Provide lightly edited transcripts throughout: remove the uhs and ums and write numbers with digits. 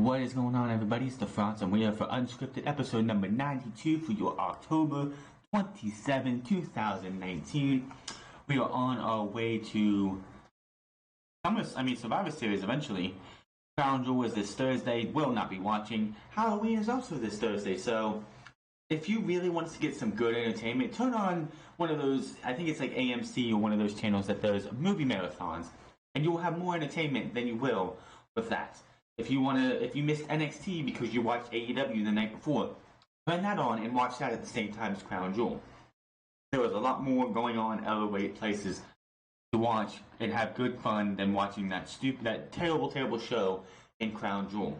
What is going on, everybody? It's the Franz, and we are for Unscripted episode number 92 for your October 27, 2019. We are on our way to Survivor Series eventually. Crown Jewel is this Thursday. Will not be watching. Halloween is also this Thursday, so if you really want to get some good entertainment, turn on one of those, I think it's like AMC or one of those channels that does movie marathons, and you will have more entertainment than you will with that. If you missed NXT because you watched AEW the night before, turn that on and watch that at the same time as Crown Jewel. There was a lot more going on other places to watch and have good fun than watching that terrible show in Crown Jewel.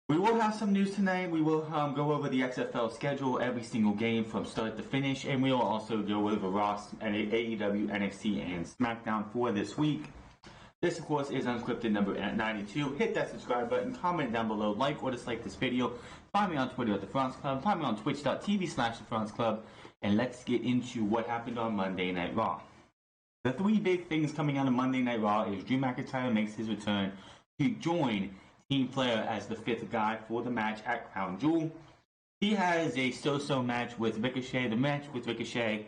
We will have some news tonight. We will go over the XFL schedule, every single game from start to finish, and we will also go over Raw, AEW, NXT, and SmackDown for this week. This, of course, is Unscripted number 92. Hit that subscribe button, comment down below, like or dislike this video. Find me on Twitter at The Franz Club. Find me on twitch.tv/The Franz Club. And let's get into what happened on Monday Night Raw. The three big things coming out of Monday Night Raw is Drew McIntyre makes his return to join Team Flair as the fifth guy for the match at Crown Jewel. He has a so-so match with Ricochet. The match with Ricochet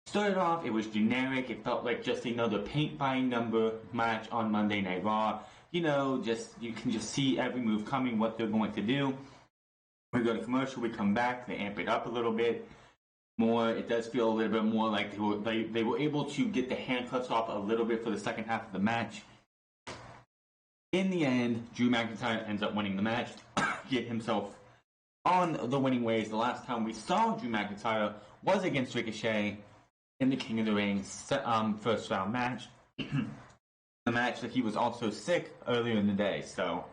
started off, it was generic. It felt like just another paint-by-number match on Monday Night Raw. You can just see every move coming, what they're going to do. We go to commercial, we come back, they amp it up a little bit more. It does feel a little bit more like they were able to get the handcuffs off a little bit for the second half of the match. In the end, Drew McIntyre ends up winning the match, get himself on the winning ways. The last time we saw Drew McIntyre was against Ricochet in the King of the Ring first round match. The match that he was also sick earlier in the day. So,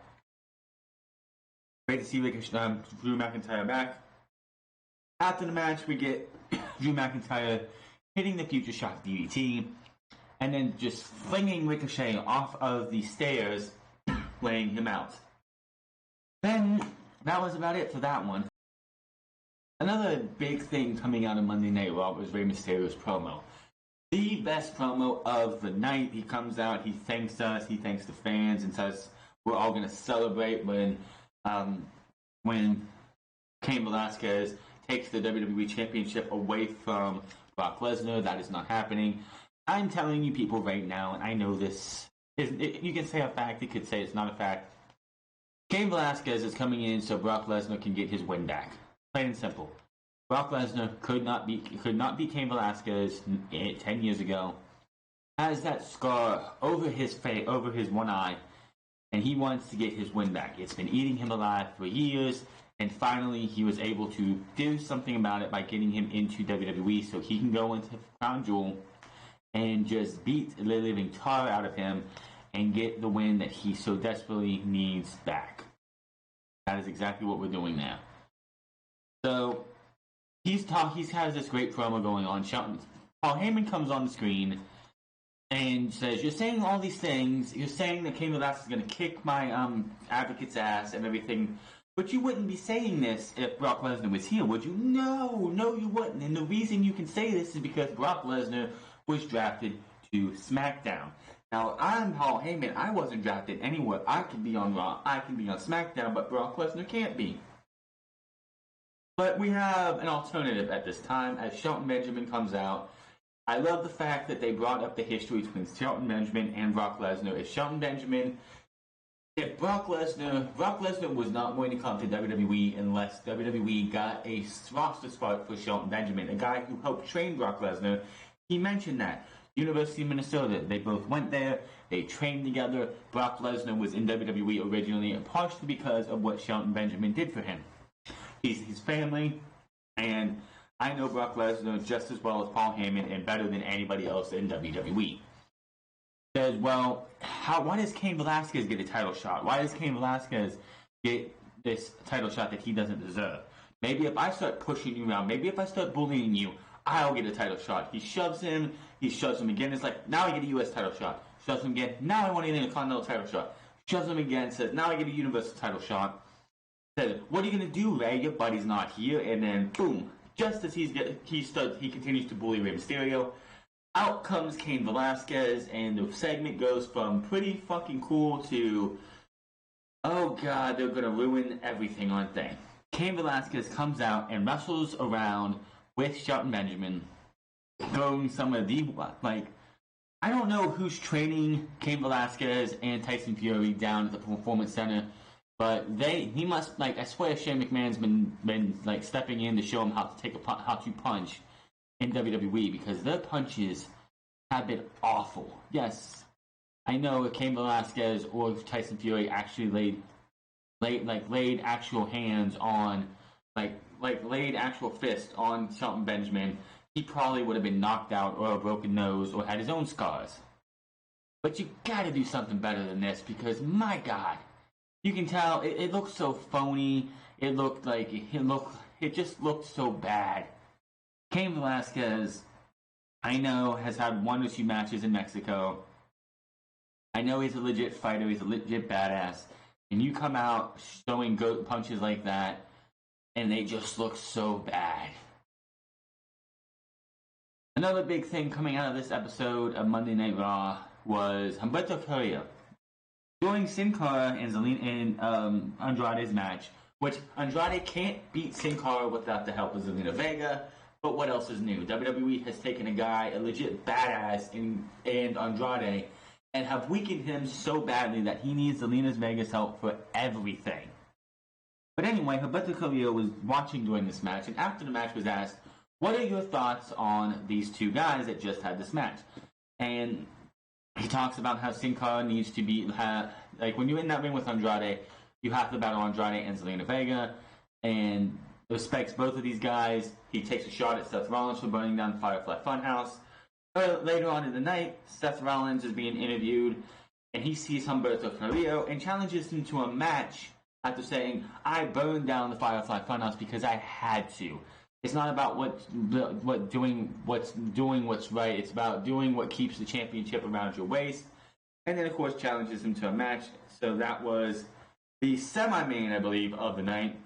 great to see Drew McIntyre back. After the match, we get Drew McIntyre hitting the Future Shock DDT, and then just flinging Ricochet off of the stairs, laying him out. Then, that was about it for that one. Another big thing coming out of Monday Night Raw was Rey Mysterio's promo. The best promo of the night. He comes out, he thanks us, he thanks the fans, and says we're all going to celebrate when Cain Velasquez takes the WWE Championship away from Brock Lesnar. That is not happening. I'm telling you people right now, and I know this, you can say a fact, you could say it's not a fact. Cain Velasquez is coming in so Brock Lesnar can get his win back. Plain and simple. Brock Lesnar could not beat Cain Velasquez 10 years ago. Has that scar over his face, over his one eye, and he wants to get his win back. It's been eating him alive for years, and finally he was able to do something about it by getting him into WWE so he can go into Crown Jewel and just beat the living tar out of him and get the win that he so desperately needs back. That is exactly what we're doing now. So, he has this great promo going on. Paul Heyman comes on the screen and says, you're saying all these things. You're saying that Cain Velasquez is going to kick my advocate's ass and everything. But you wouldn't be saying this if Brock Lesnar was here, would you? No, you wouldn't. And the reason you can say this is because Brock Lesnar was drafted to SmackDown. Now, I'm Paul Heyman. I wasn't drafted anywhere. I can be on Raw. I can be on SmackDown, but Brock Lesnar can't be. But we have an alternative at this time as Shelton Benjamin comes out. I love the fact that they brought up the history between Shelton Benjamin and Brock Lesnar. If Brock Lesnar was not going to come to WWE unless WWE got a roster spot for Shelton Benjamin, a guy who helped train Brock Lesnar. He mentioned that. University of Minnesota, they both went there, they trained together. Brock Lesnar was in WWE originally, partially because of what Shelton Benjamin did for him. He's his family, and I know Brock Lesnar just as well as Paul Heyman and better than anybody else in WWE. Says, well, why does Cain Velasquez get a title shot? Why does Cain Velasquez get this title shot that he doesn't deserve? Maybe if I start pushing you around, maybe if I start bullying you, I'll get a title shot. He shoves him again. It's like, now I get a U.S. title shot. Shoves him again, now I want to get a Continental title shot. Shoves him again, says, now I get a Universal title shot. Says, what are you going to do, Ray? Your buddy's not here. And then, boom, just as he continues to bully Rey Mysterio, out comes Cain Velasquez, and the segment goes from pretty fucking cool to Oh god, they're gonna ruin everything, aren't they? Cain Velasquez comes out and wrestles around with Shelton Benjamin, throwing some of the, like, I don't know who's training Cain Velasquez and Tyson Fury down at the Performance Center, but he must, like, I swear Shane McMahon's been like stepping in to show him how to punch in WWE, because their punches have been awful. Yes, I know Cain Velasquez or Tyson Fury actually laid actual hands on, laid actual fist on Shelton Benjamin, he probably would have been knocked out or a broken nose or had his own scars. But you gotta do something better than this, because my god, you can tell it looked so phony. It just looked so bad. Cain Velasquez, I know, has had 1 or 2 matches in Mexico. I know he's a legit fighter, he's a legit badass. And you come out showing goat punches like that, and they just look so bad. Another big thing coming out of this episode of Monday Night Raw was Humberto Carrillo doing Sin Cara and Andrade's match, which Andrade can't beat Sin Cara without the help of Zelina Vega. But what else is new? WWE has taken a guy, a legit badass in Andrade, and have weakened him so badly that he needs Zelina Vega's help for everything. But anyway, Humberto Carrillo was watching during this match, and after the match was asked, what are your thoughts on these two guys that just had this match? And he talks about how Sin Cara needs to be, like, when you're in that ring with Andrade, you have to battle Andrade and Zelina Vega, and respects both of these guys. He takes a shot at Seth Rollins for burning down Firefly Funhouse. Later on in the night, Seth Rollins is being interviewed, and he sees Humberto Carrillo and challenges him to a match after saying, I burned down the Firefly Funhouse because I had to. It's not about doing what's right. It's about doing what keeps the championship around your waist. And then, of course, challenges him to a match. So that was the semi-main, I believe, of the night,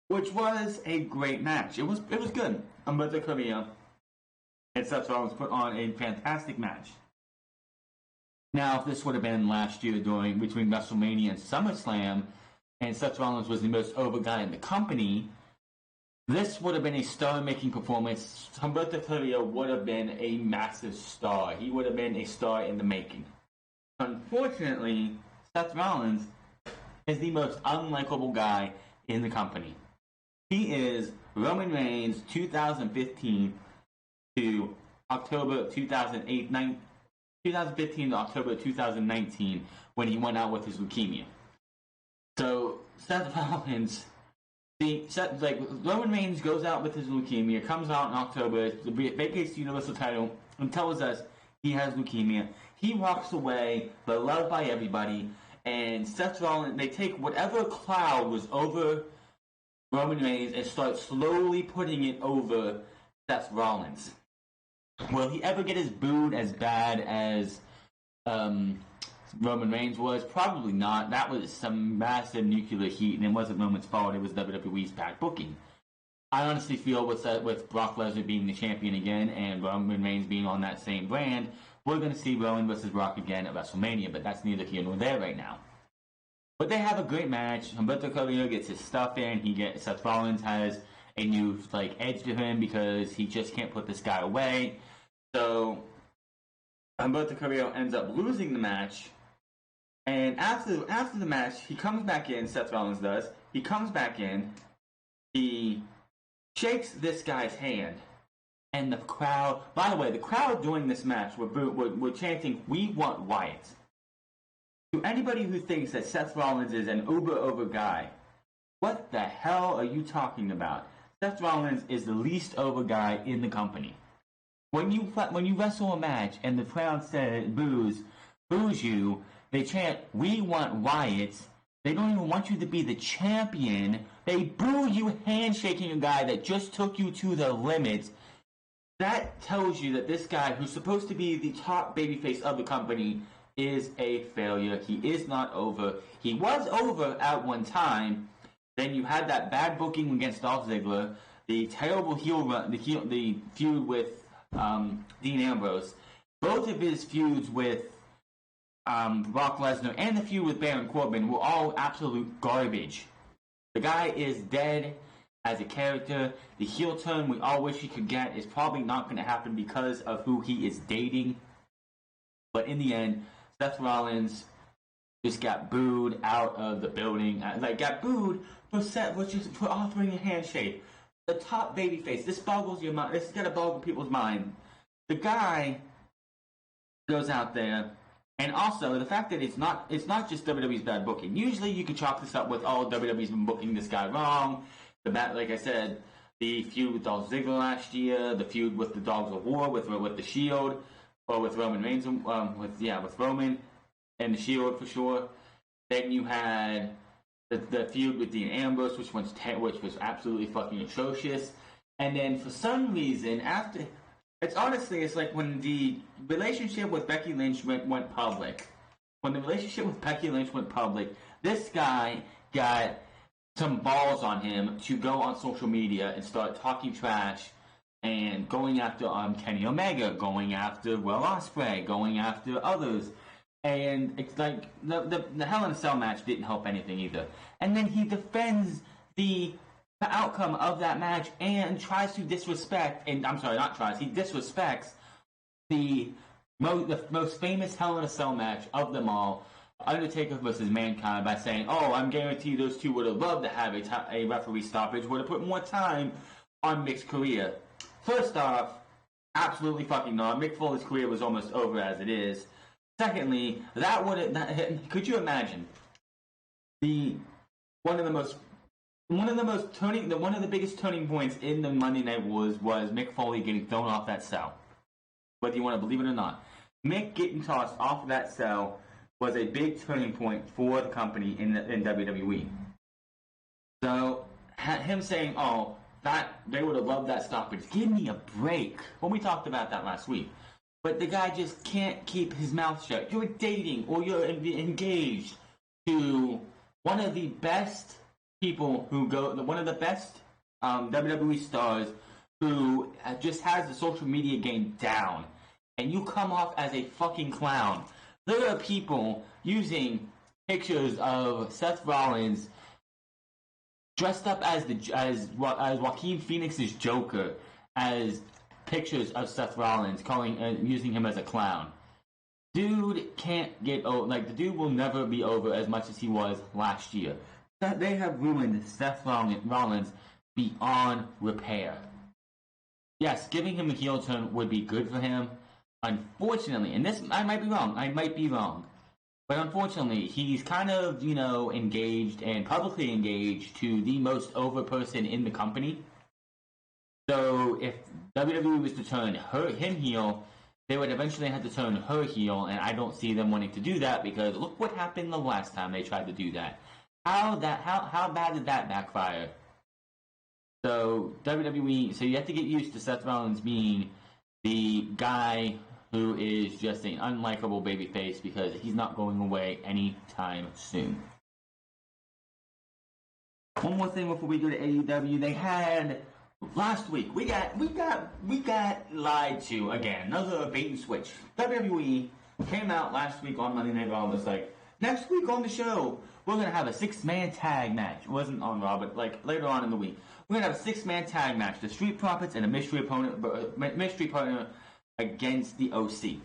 which was a great match. It was good. Humberto Carrillo and Seth Rollins put on a fantastic match. Now, if this would have been last year between WrestleMania and SummerSlam, and Seth Rollins was the most over guy in the company, this would have been a star-making performance. Humberto Carrillo would have been a massive star. He would have been a star in the making. Unfortunately, Seth Rollins is the most unlikable guy in the company. He is Roman Reigns 2015 to October 2015 to October 2019 when he went out with his leukemia. So Seth Rollins, Roman Reigns goes out with his leukemia, comes out in October, vacates the Universal title, and tells us he has leukemia. He walks away, beloved by everybody, and Seth Rollins, they take whatever cloud was over Roman Reigns and start slowly putting it over Seth Rollins. Will he ever get as booed as bad as Roman Reigns was? Probably not. That was some massive nuclear heat, and it wasn't Roman's fault. It was WWE's bad booking. I honestly feel with Brock Lesnar being the champion again and Roman Reigns being on that same brand, we're going to see Roman versus Brock again at WrestleMania, but that's neither here nor there right now. But they have a great match. Humberto Carrillo gets his stuff in. Seth Rollins has a new edge to him because he just can't put this guy away. So Humberto Carrillo ends up losing the match. And after the match, he comes back in, Seth Rollins does. He comes back in, he shakes this guy's hand, and the crowd, by the way, the crowd during this match were chanting, "We want Wyatt." To anybody who thinks that Seth Rollins is an over guy, what the hell are you talking about? Seth Rollins is the least over guy in the company. When you wrestle a match and the crowd boos you, they chant, "We want Wyatt." They don't even want you to be the champion. They boo you handshaking a guy that just took you to the limit. That tells you that this guy, who's supposed to be the top babyface of the company, is a failure. He is not over. He was over at one time. Then you had that bad booking against Dolph Ziggler, the terrible heel run, the feud with Dean Ambrose. Both of his feuds with Brock Lesnar, and the feud with Baron Corbin were all absolute garbage. The guy is dead as a character. The heel turn we all wish he could get is probably not going to happen because of who he is dating. But in the end, Seth Rollins just got booed out of the building. Got booed for offering a handshake. The top babyface. This boggles your mind. This is going to boggle people's mind. The guy goes out there. And also, the fact that it's not just WWE's bad booking. Usually you could chalk this up with, WWE's been booking this guy wrong. Like I said, the feud with Dolph Ziggler last year, the feud with the Dogs of War, with the Shield, or with Roman Reigns, with Roman and the Shield for sure. Then you had the feud with Dean Ambrose, which was absolutely fucking atrocious. And then for some reason, after... It's like when the relationship with Becky Lynch went public. When the relationship with Becky Lynch went public, this guy got some balls on him to go on social media and start talking trash and going after Kenny Omega, going after Will Ospreay, going after others. And it's like the Hell in a Cell match didn't help anything either. And then he defends the outcome of that match and tries to disrespect, and I'm sorry, not tries, he disrespects the most famous Hell in a Cell match of them all, Undertaker versus Mankind, by saying, I'm guaranteed those two would have loved to have a referee stoppage, would have put more time on Mick's career. First off, absolutely fucking not. Mick Foley's career was almost over as it is. Secondly, could you imagine one of the biggest turning points in the Monday Night Wars was Mick Foley getting thrown off that cell. Whether you want to believe it or not, Mick getting tossed off of that cell was a big turning point for the company in WWE. So him saying, that they would have loved that stoppage. Give me a break. Well, we talked about that last week. But the guy just can't keep his mouth shut. You're dating or you're engaged to one of the best people one of the best WWE stars who just has the social media game down, and you come off as a fucking clown. There are people using pictures of Seth Rollins dressed up as Joaquin Phoenix's Joker as pictures of Seth Rollins, using him as a clown. Dude can't get over. The dude will never be over as much as he was last year. They have ruined Seth Rollins beyond repair. Yes, giving him a heel turn would be good for him. Unfortunately, and this, I might be wrong. But unfortunately, he's kind of, engaged and publicly engaged to the most over person in the company. So if WWE was to turn him heel, they would eventually have to turn her heel, and I don't see them wanting to do that because look what happened the last time they tried to do that. How bad did that backfire? So WWE, so you have to get used to Seth Rollins being the guy who is just an unlikable babyface because he's not going away anytime soon. One more thing before we go to AEW, they had last week we got lied to again. Another bait and switch. WWE came out last week on Monday Night Raw and was like, next week on the show we're gonna have a 6-man tag match. It wasn't on Raw, but later on in the week, we're gonna have a 6-man tag match: the Street Profits and a mystery partner against the OC.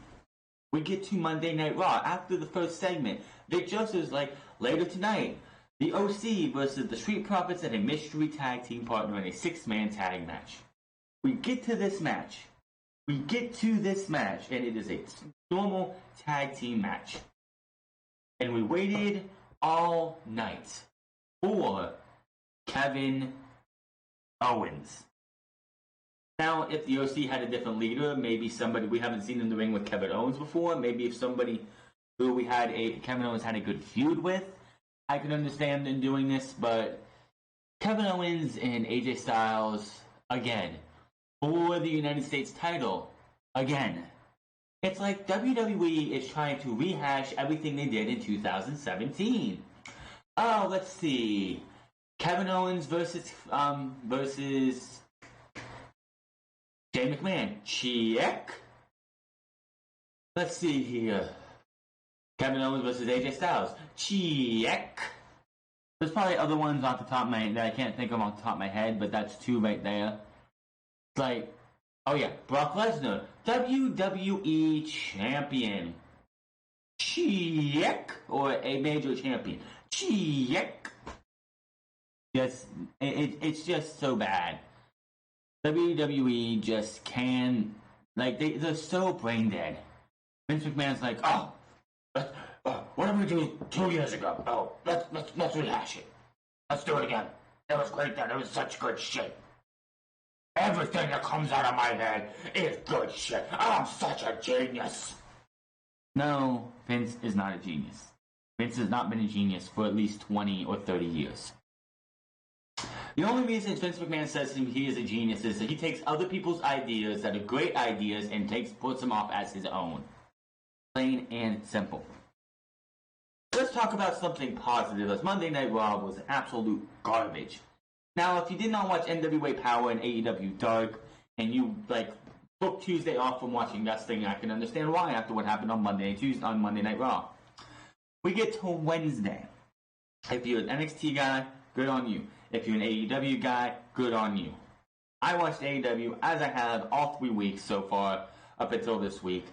We get to Monday Night Raw after the first segment. Vic Joseph's like, later tonight, the OC versus the Street Profits and a mystery tag team partner in a 6-man tag match. We get to this match, and it is a normal tag team match. And we waited all night for Kevin Owens. Now, if the OC had a different leader, maybe somebody we haven't seen in the ring with Kevin Owens before, maybe if somebody who Kevin Owens had a good feud with, I could understand them doing this, but Kevin Owens and AJ Styles, again, for the United States title, again. It's like WWE is trying to rehash everything they did in 2017. Oh, let's see. Kevin Owens versus Shane McMahon. Check. Let's see here. Kevin Owens versus AJ Styles. Check. There's probably other ones off the top of my that I can't think of off the top of my head, but that's two right there. It's like, oh yeah, Brock Lesnar, WWE Champion. Check. Or a major champion. Check. Just, it's just so bad. WWE just can, like, they're so brain dead. Vince McMahon's like, what did we do 2 years ago? Oh, let's rehash it. Let's do it again. It was great then. It was such good shit. Everything that comes out of my head is good shit. I'm such a genius. No, Vince is not a genius. Vince has not been a genius for at least 20 or 30 years. The only reason Vince McMahon says he is a genius is that he takes other people's ideas that are great ideas and puts them off as his own. Plain and simple. Let's talk about something positive. As Monday Night Raw was absolute garbage. Now, if you did not watch NWA Power and AEW Dark, and you booked Tuesday off from watching wrestling, I can understand why after what happened on Monday and Tuesday on Monday Night Raw. We get to Wednesday. If you're an NXT guy, good on you. If you're an AEW guy, good on you. I watched AEW as I have all 3 weeks so far, up until this week,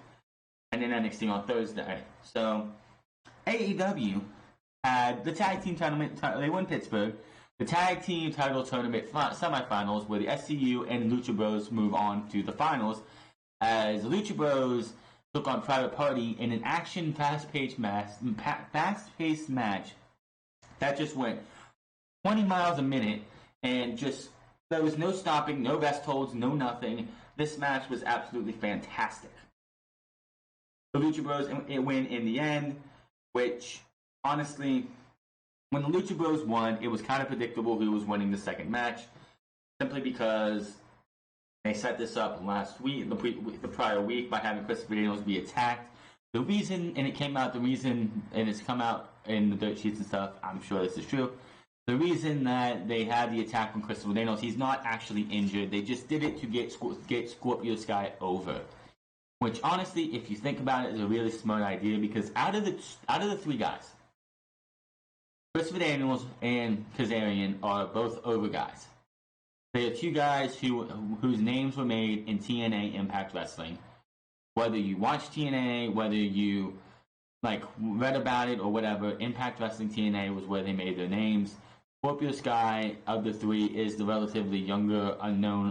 and then NXT on Thursday. So, AEW had the tag team tournament, they won Pittsburgh, the tag team title tournament semifinals, where the SCU and Lucha Bros move on to the finals, as the Lucha Bros took on Private Party in an action fast-paced match that just went 20 miles a minute, and just, there was no stopping, no rest holds, no nothing. This match was absolutely fantastic. The Lucha Bros win in the end, which, honestly, when the Lucha Bros won, it was kind of predictable who was winning the second match, simply because they set this up last week, the prior week, by having Christopher Daniels be attacked. The reason, and it's come out in the dirt sheets and stuff, I'm sure this is true. The reason that they had the attack on Christopher Daniels, he's not actually injured. They just did it to get Scorpio Sky over. Which, honestly, if you think about it, is a really smart idea, because out of the three guys, Christopher Daniels and Kazarian are both over guys. They are two guys whose names were made in TNA Impact Wrestling. Whether you watch TNA, whether you read about it or whatever, Impact Wrestling TNA was where they made their names. Scorpio Sky, of the three, is the relatively younger,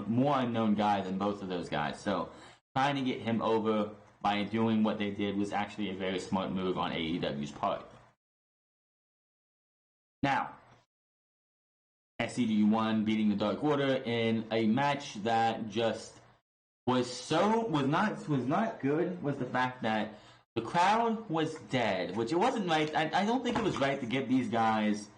more unknown guy than both of those guys. So, trying to get him over by doing what they did was actually a very smart move on AEW's part. Now, SCU won, beating the Dark Order in a match that just was not good. Was the fact that the crowd was dead, which it wasn't right. I don't think it was right to give these guys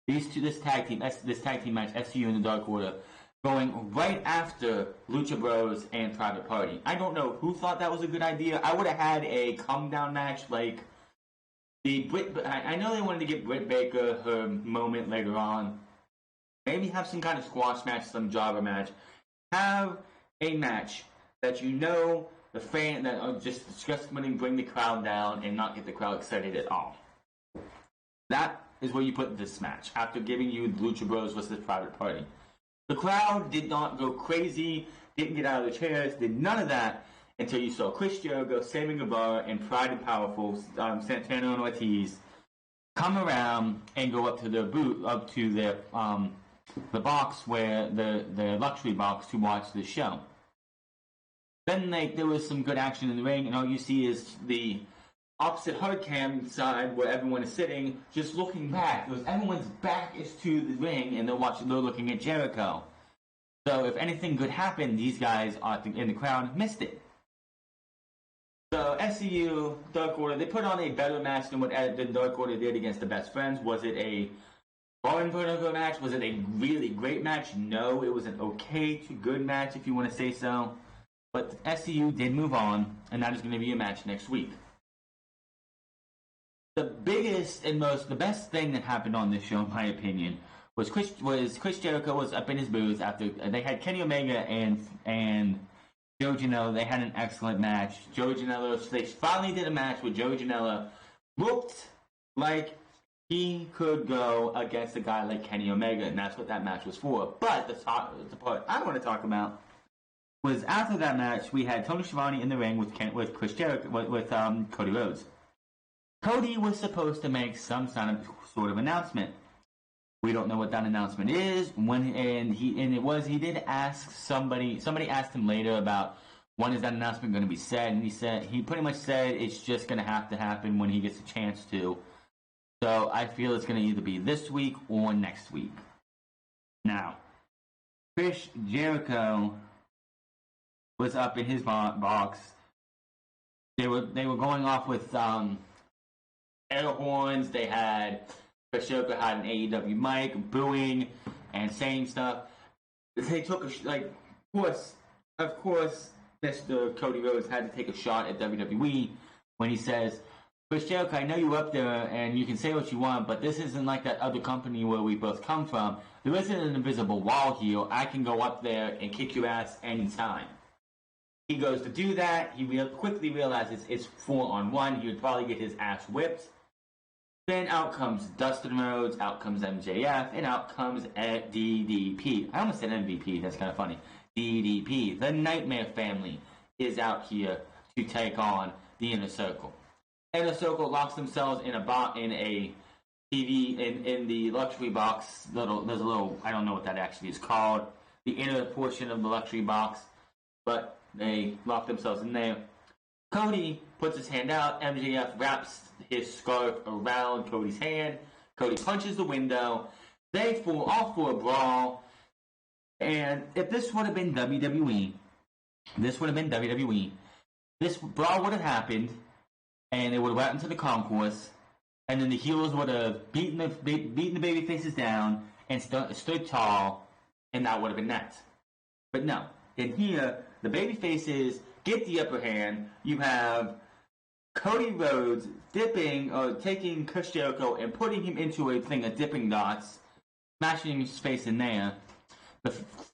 this tag team match, SCU and the Dark Order, going right after Lucha Bros and Private Party. I don't know who thought that was a good idea. I would have had a come down match like I know they wanted to give Britt Baker her moment later on. Maybe have some kind of squash match, some jobber match. Have a match that the fan that are just disgustingly bring the crowd down and not get the crowd excited at all. That is where you put this match after giving you Lucha Bros versus Private Party. The crowd did not go crazy, didn't get out of the chairs, did none of that until you saw Chris Jericho, Sammy Guevara, and Pride and Powerful, Santana and Ortiz, come around and go up to their the box where the luxury box to watch the show. Then there was some good action in the ring, and all you see is the opposite hard cam side where everyone is sitting, just looking back. Everyone's back is to the ring, and they're looking at Jericho. So if anything good happened, these guys in the crowd missed it. So SCU, Dark Order, they put on a better match than what the Dark Order did against the Best Friends. Was it a barn-burner match? Was it a really great match? No, it was an okay to good match, if you want to say so. But SCU did move on, and that is going to be a match next week. The biggest and the best thing that happened on this show, in my opinion, was Chris Jericho was up in his booth after they had Kenny Omega and Joe Janela. They had an excellent match. They finally did a match where Joe Janela looked like he could go against a guy like Kenny Omega, and that's what that match was for. But the part I want to talk about was after that match, we had Tony Schiavone in the ring with Chris Jericho, with Cody Rhodes. Cody was supposed to make some sort of announcement. We don't know what that announcement is. He did ask somebody asked him later about when is that announcement going to be said, and he pretty much said it's just going to have to happen when he gets a chance to. So I feel it's going to either be this week or next week. Now, Chris Jericho was up in his box. They were going off with air horns. They had Chris Jericho had an AEW mic, booing and saying stuff. They took of course, Mr. Cody Rhodes had to take a shot at WWE when he says, Chris Jericho, I know you're up there and you can say what you want, but this isn't like that other company where we both come from. There isn't an invisible wall here. I can go up there and kick your ass anytime. He goes to do that. He quickly realizes it's 4-on-1. He would probably get his ass whipped. Then out comes Dustin Rhodes, out comes MJF, and out comes DDP. I almost said MVP. That's kind of funny. DDP. The Nightmare Family is out here to take on the Inner Circle. Inner Circle locks themselves in a TV in the luxury box. There's a little, I don't know what that actually is called. The inner portion of the luxury box, but they lock themselves in there. Cody puts his hand out. MJF wraps his scarf around Cody's hand. Cody punches the window. They fall off for a brawl. And if this would have been WWE, this brawl would have happened, and they would have went into the concourse, and then the heels would have beaten the baby faces down and stood tall, and that would have been that. But no. In here, the baby faces get the upper hand. You have Cody Rhodes taking Chris Jericho and putting him into a thing of dipping dots, smashing his face in there. The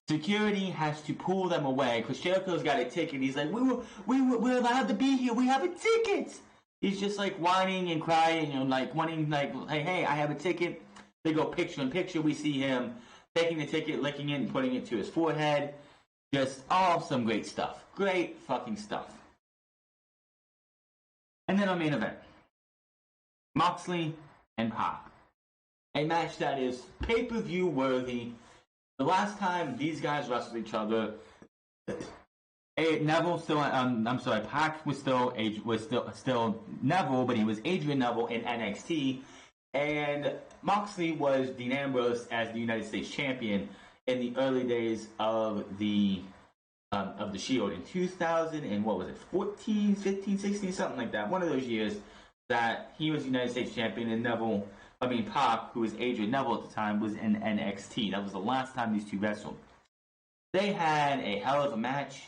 security has to pull them away. Chris Jericho's got a ticket. He's like, we're allowed to be here. We have a ticket. He's just like whining and crying and like wanting like, hey, I have a ticket. They go picture in picture. We see him taking the ticket, licking it, and putting it to his forehead. Just some great stuff. Great fucking stuff. And then our main event. Moxley and Pac. A match that is pay-per-view worthy. The last time these guys wrestled each other, Neville still. Pac was still Neville, but he was Adrian Neville in NXT, and Moxley was Dean Ambrose as the United States champion in the early days of the Shield in 2000 and what was it, 14, 15, 16, something like that. One of those years that he was United States champion and Pac, who was Adrian Neville at the time, was in NXT. That was the last time these two wrestled. They had a hell of a match.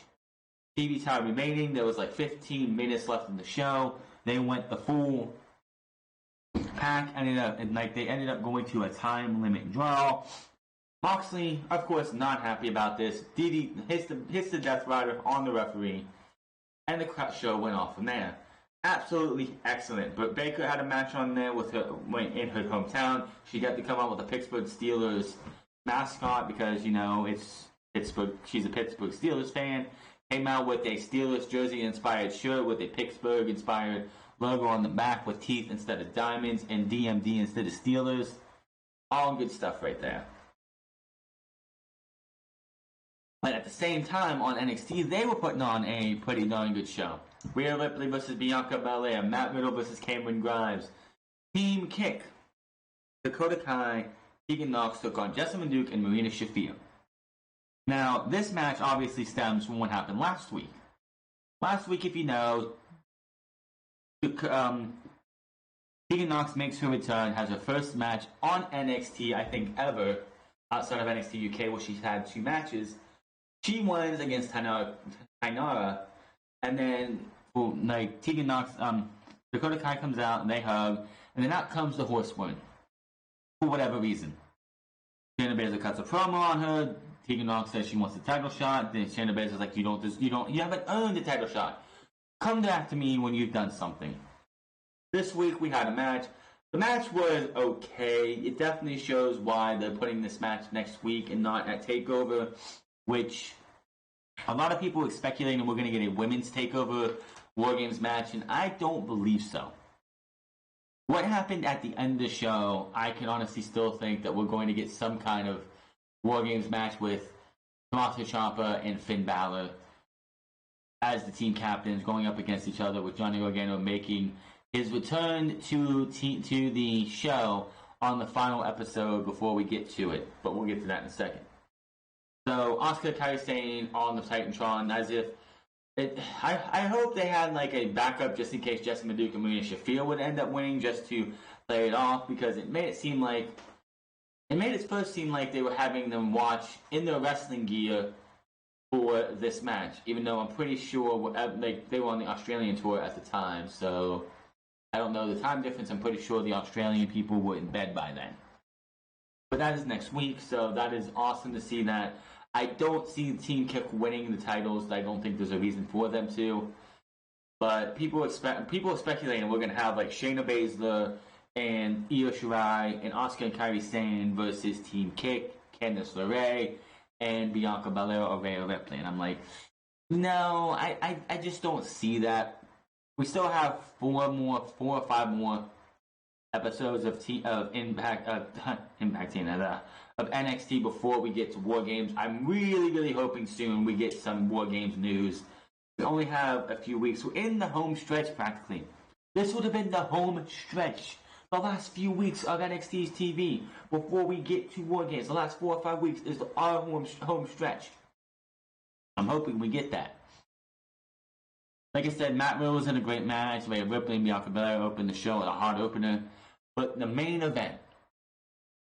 TV time remaining. There was like 15 minutes left in the show. They went the full. Pac ended up going to a time limit draw. Moxley, of course, not happy about this. Didi hits the Death Rider on the referee, and the show went off from there. Absolutely excellent. But Baker had a match on there in her hometown. She got to come out with a Pittsburgh Steelers mascot because it's Pittsburgh. She's a Pittsburgh Steelers fan. Came out with a Steelers jersey-inspired shirt with a Pittsburgh-inspired logo on the back with teeth instead of diamonds and DMD instead of Steelers. All good stuff right there. But at the same time, on NXT, they were putting on a pretty darn good show. Rhea Ripley versus Bianca Belair, Matt Riddle versus Cameron Grimes, Team Kick, Dakota Kai, Tegan Knox took on Jessamyn Duke and Marina Shafir. Now, this match obviously stems from what happened last week. Last week, if you know, Tegan Knox makes her return, has her first match on NXT, I think, ever, outside of NXT UK, where she's had 2 matches. She wins against Tainara, and then Tegan Knox, Dakota Kai comes out, and they hug, and then out comes the Horsewoman, for whatever reason. Shayna Baszler cuts a promo on her. Tegan Knox says she wants the title shot. Then Shayna Baszler's like, you haven't earned the title shot. Come back to me when you've done something. This week we had a match. The match was okay. It definitely shows why they're putting this match next week and not at TakeOver, which a lot of people are speculating we're going to get a women's TakeOver War Games match, and I don't believe so. What happened at the end of the show, I can honestly still think that we're going to get some kind of War Games match with Tommaso Ciampa and Finn Balor as the team captains going up against each other, with Johnny Gargano making his return to the show on the final episode before we get to it. But we'll get to that in a second. So, Asuka and Kairi Sane on the Titantron, as if I hope they had like a backup just in case Jessamine Duke and Marina Shafir would end up winning, just to play it off, because it made it first seem like they were having them watch in their wrestling gear for this match, even though I'm pretty sure they were on the Australian tour at the time, so I don't know the time difference. I'm pretty sure the Australian people were in bed by then. But that is next week, so that is awesome to see that. I don't see Team Kick winning the titles. I don't think there's a reason for them to. But people are speculating we're going to have like Shayna Baszler and Io Shirai and Asuka and Kairi Sane versus Team Kick, Candice LeRae, and Bianca Belair or Rhea Ripley. And I'm like, no, I just don't see that. We still have 4 or 5 more episodes of Impact of NXT before we get to War Games. I'm really hoping soon we get some War Games news. We only have a few weeks. We're in the home stretch practically. This would have been the home stretch. The last few weeks of NXT's TV before we get to War Games. The last 4 or 5 weeks is our home stretch. I'm hoping we get that. Like I said, Matt Riddle was in a great match. Rhea Ripley and Bianca Belair opened the show with a hard opener. But the main event,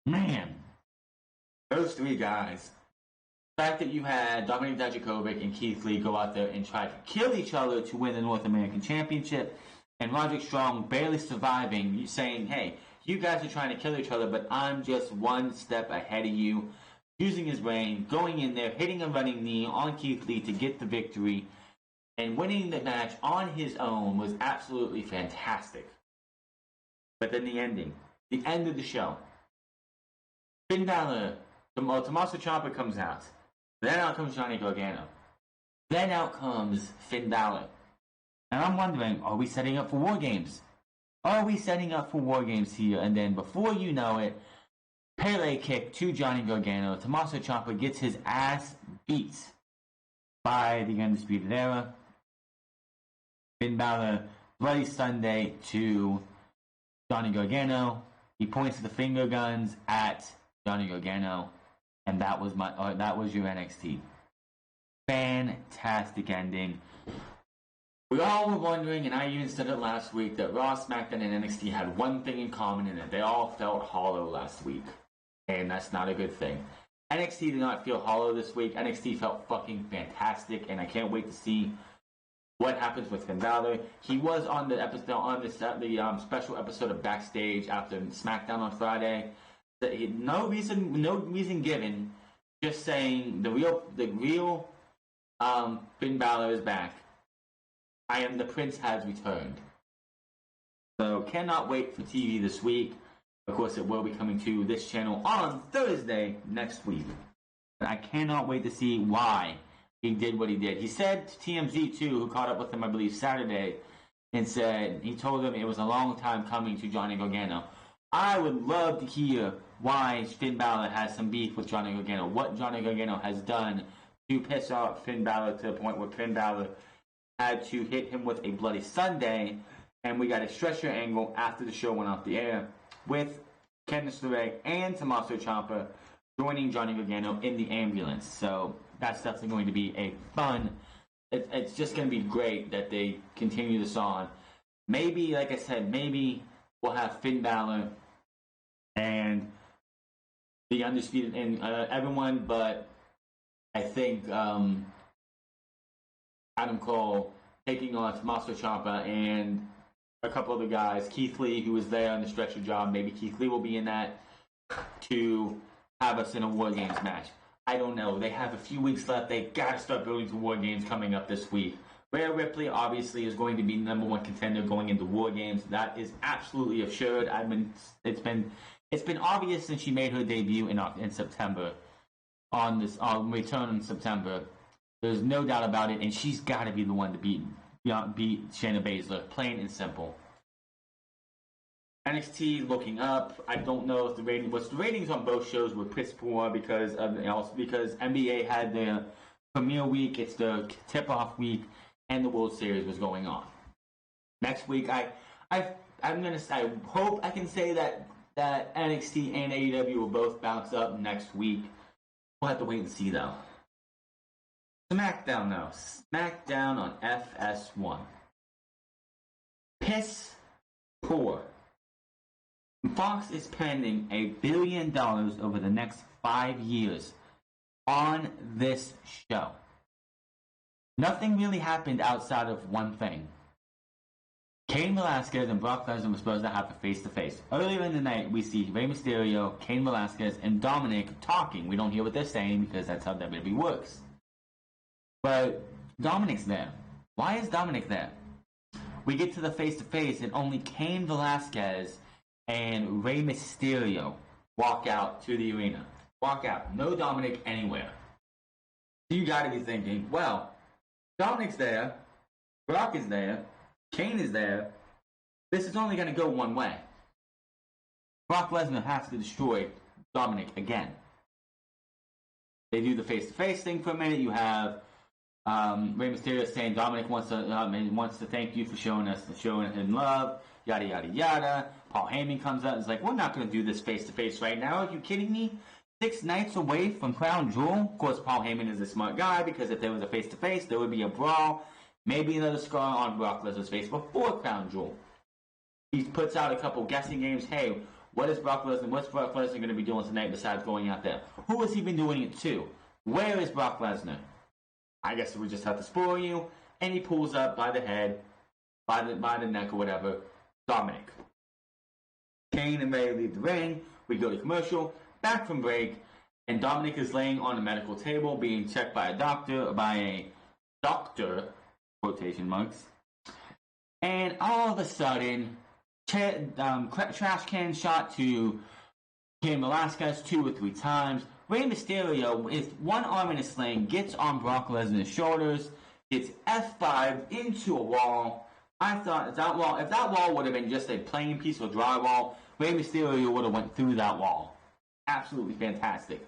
man, those 3 guys. The fact that you had Dominik Dijakovic and Keith Lee go out there and try to kill each other to win the North American Championship, and Roderick Strong barely surviving, saying, hey, you guys are trying to kill each other, but I'm just one step ahead of you, using his brain, going in there, hitting a running knee on Keith Lee to get the victory, and winning the match on his own was absolutely fantastic. But then the ending, the end of the show. Finn Balor, Tommaso Ciampa comes out. Then out comes Johnny Gargano. Then out comes Finn Balor. And I'm wondering, are we setting up for War Games? Are we setting up for War Games here? And then before you know it, Pele kick to Johnny Gargano. Tommaso Ciampa gets his ass beat by the Undisputed Era. Finn Balor, Bloody Sunday to Johnny Gargano. He points the finger guns at Johnny Gargano, and that was your NXT. Fantastic ending. We all were wondering, and I even said it last week, that Raw, SmackDown, and NXT had one thing in common in it. They all felt hollow last week, and that's not a good thing. NXT did not feel hollow this week. NXT felt fucking fantastic, and I can't wait to see what happens with Finn Balor. He was on the episode, on the special episode of Backstage after SmackDown on Friday. No reason given, just saying the real Finn Balor is back. I am the Prince has returned. So cannot wait for TV this week. Of course, it will be coming to this channel on Thursday next week. And I cannot wait to see why he did what he did. He said to TMZ too, who caught up with him, I believe, Saturday, and said he told them it was a long time coming to Johnny Gargano. I would love to hear why Finn Balor has some beef with Johnny Gargano. What Johnny Gargano has done to piss off Finn Balor to the point where Finn Balor had to hit him with a Bloody Sunday, and we got a stretcher angle after the show went off the air with Candice LeRae and Tommaso Ciampa joining Johnny Gargano in the ambulance. So that's definitely going to be a fun. It's just going to be great that they continue this on. Maybe, like I said, maybe we'll have Finn Balor and the Undisputed and everyone, but I think Adam Cole taking on Tommaso Ciampa and a couple other guys. Keith Lee, who was there on the stretcher job, maybe Keith Lee will be in that to have us in a War Games match. I don't know. They have a few weeks left. They got to start building to War Games coming up this week. Rhea Ripley obviously is going to be number one contender going into War Games. That is absolutely assured. It's been obvious since she made her debut in September on return in September. There's no doubt about it, and she's got to be the one to beat Shayna Baszler, plain and simple. NXT looking up. I don't know if the ratings on both shows were piss poor because NBA had their premiere week. It's the tip-off week, and the World Series was going on. Next week, I hope I can say that NXT and AEW will both bounce up next week. We'll have to wait and see though. SmackDown though. SmackDown on FS1. Piss poor. Fox is spending $1 billion over the next 5 years on this show. Nothing really happened outside of one thing. Cain Velasquez and Brock Lesnar were supposed to have a face-to-face. Earlier in the night, we see Rey Mysterio, Cain Velasquez, and Dominic talking. We don't hear what they're saying because that's how WWE works. But Dominic's there. Why is Dominic there? We get to the face-to-face, and only Cain Velasquez and Rey Mysterio walk out to the arena. Walk out. No Dominic anywhere. You gotta be thinking, well, Dominic's there, Brock is there, Cain is there. This is only going to go one way. Brock Lesnar has to destroy Dominic again. They do the face-to-face thing for a minute. You have Rey Mysterio saying Dominic wants to thank you for showing him love. Yada yada yada. Paul Heyman comes out and is like, "We're not going to do this face-to-face right now. Are you kidding me? 6 nights away from Crown Jewel." Of course, Paul Heyman is a smart guy because if there was a face-to-face, there would be a brawl. Maybe another scar on Brock Lesnar's face before Crown Jewel. He puts out a couple guessing games. Hey, what's Brock Lesnar going to be doing tonight besides going out there? Who has he been doing it to? Where is Brock Lesnar? I guess we just have to spoil you. And he pulls up by the head, by the neck or whatever, Dominic. Cain and Rey leave the ring. We go to commercial. Back from break. And Dominic is laying on a medical table being checked by a doctor, quotation marks. And all of a sudden, trash can shot to Cain Velasquez 2 or 3 times. Rey Mysterio, with one arm in a sling, gets on Brock Lesnar's shoulders, gets F5 into a wall. I thought if that wall would have been just a plain piece of drywall, Rey Mysterio would have went through that wall. Absolutely fantastic.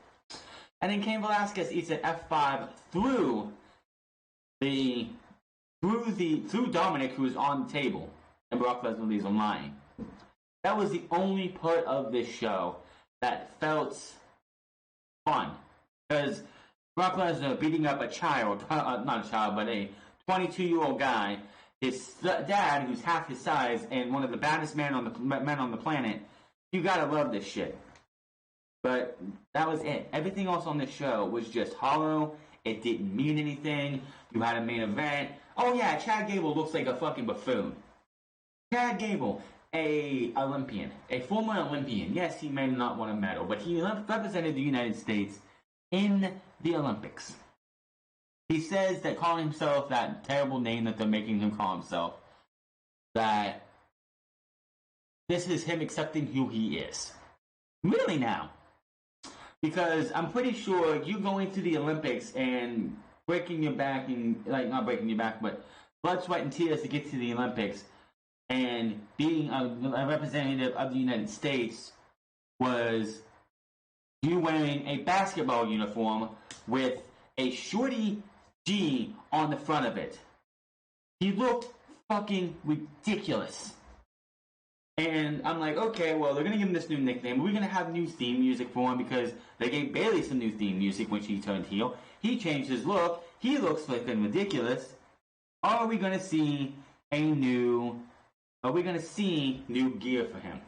And then Cain Velasquez eats an F5 through Dominic, who is on the table, and Brock Lesnar leaves him lying. That was the only part of this show that felt fun, because Brock Lesnar beating up a child, not a child, but a 22-year-old guy, his dad, who's half his size, and one of the baddest men on the planet. You gotta love this shit. But that was it. Everything else on this show was just hollow. It didn't mean anything. You had a main event. Oh yeah, Chad Gable looks like a fucking buffoon. Chad Gable, a former Olympian. Yes, he may not win a medal, but he represented the United States in the Olympics. He says that calling himself that terrible name that they're making him call himself, that this is him accepting who he is. Really now. Because I'm pretty sure you going to the Olympics and breaking your back, and not breaking your back, but blood, sweat, and tears to get to the Olympics, and being a representative of the United States was you wearing a basketball uniform with a shorty G on the front of it. He looked fucking ridiculous. And I'm like, okay, well, they're going to give him this new nickname. We're going to have new theme music for him because they gave Bayley some new theme music when she turned heel. He changed his look. He looks fucking ridiculous. Are we going to see new gear for him?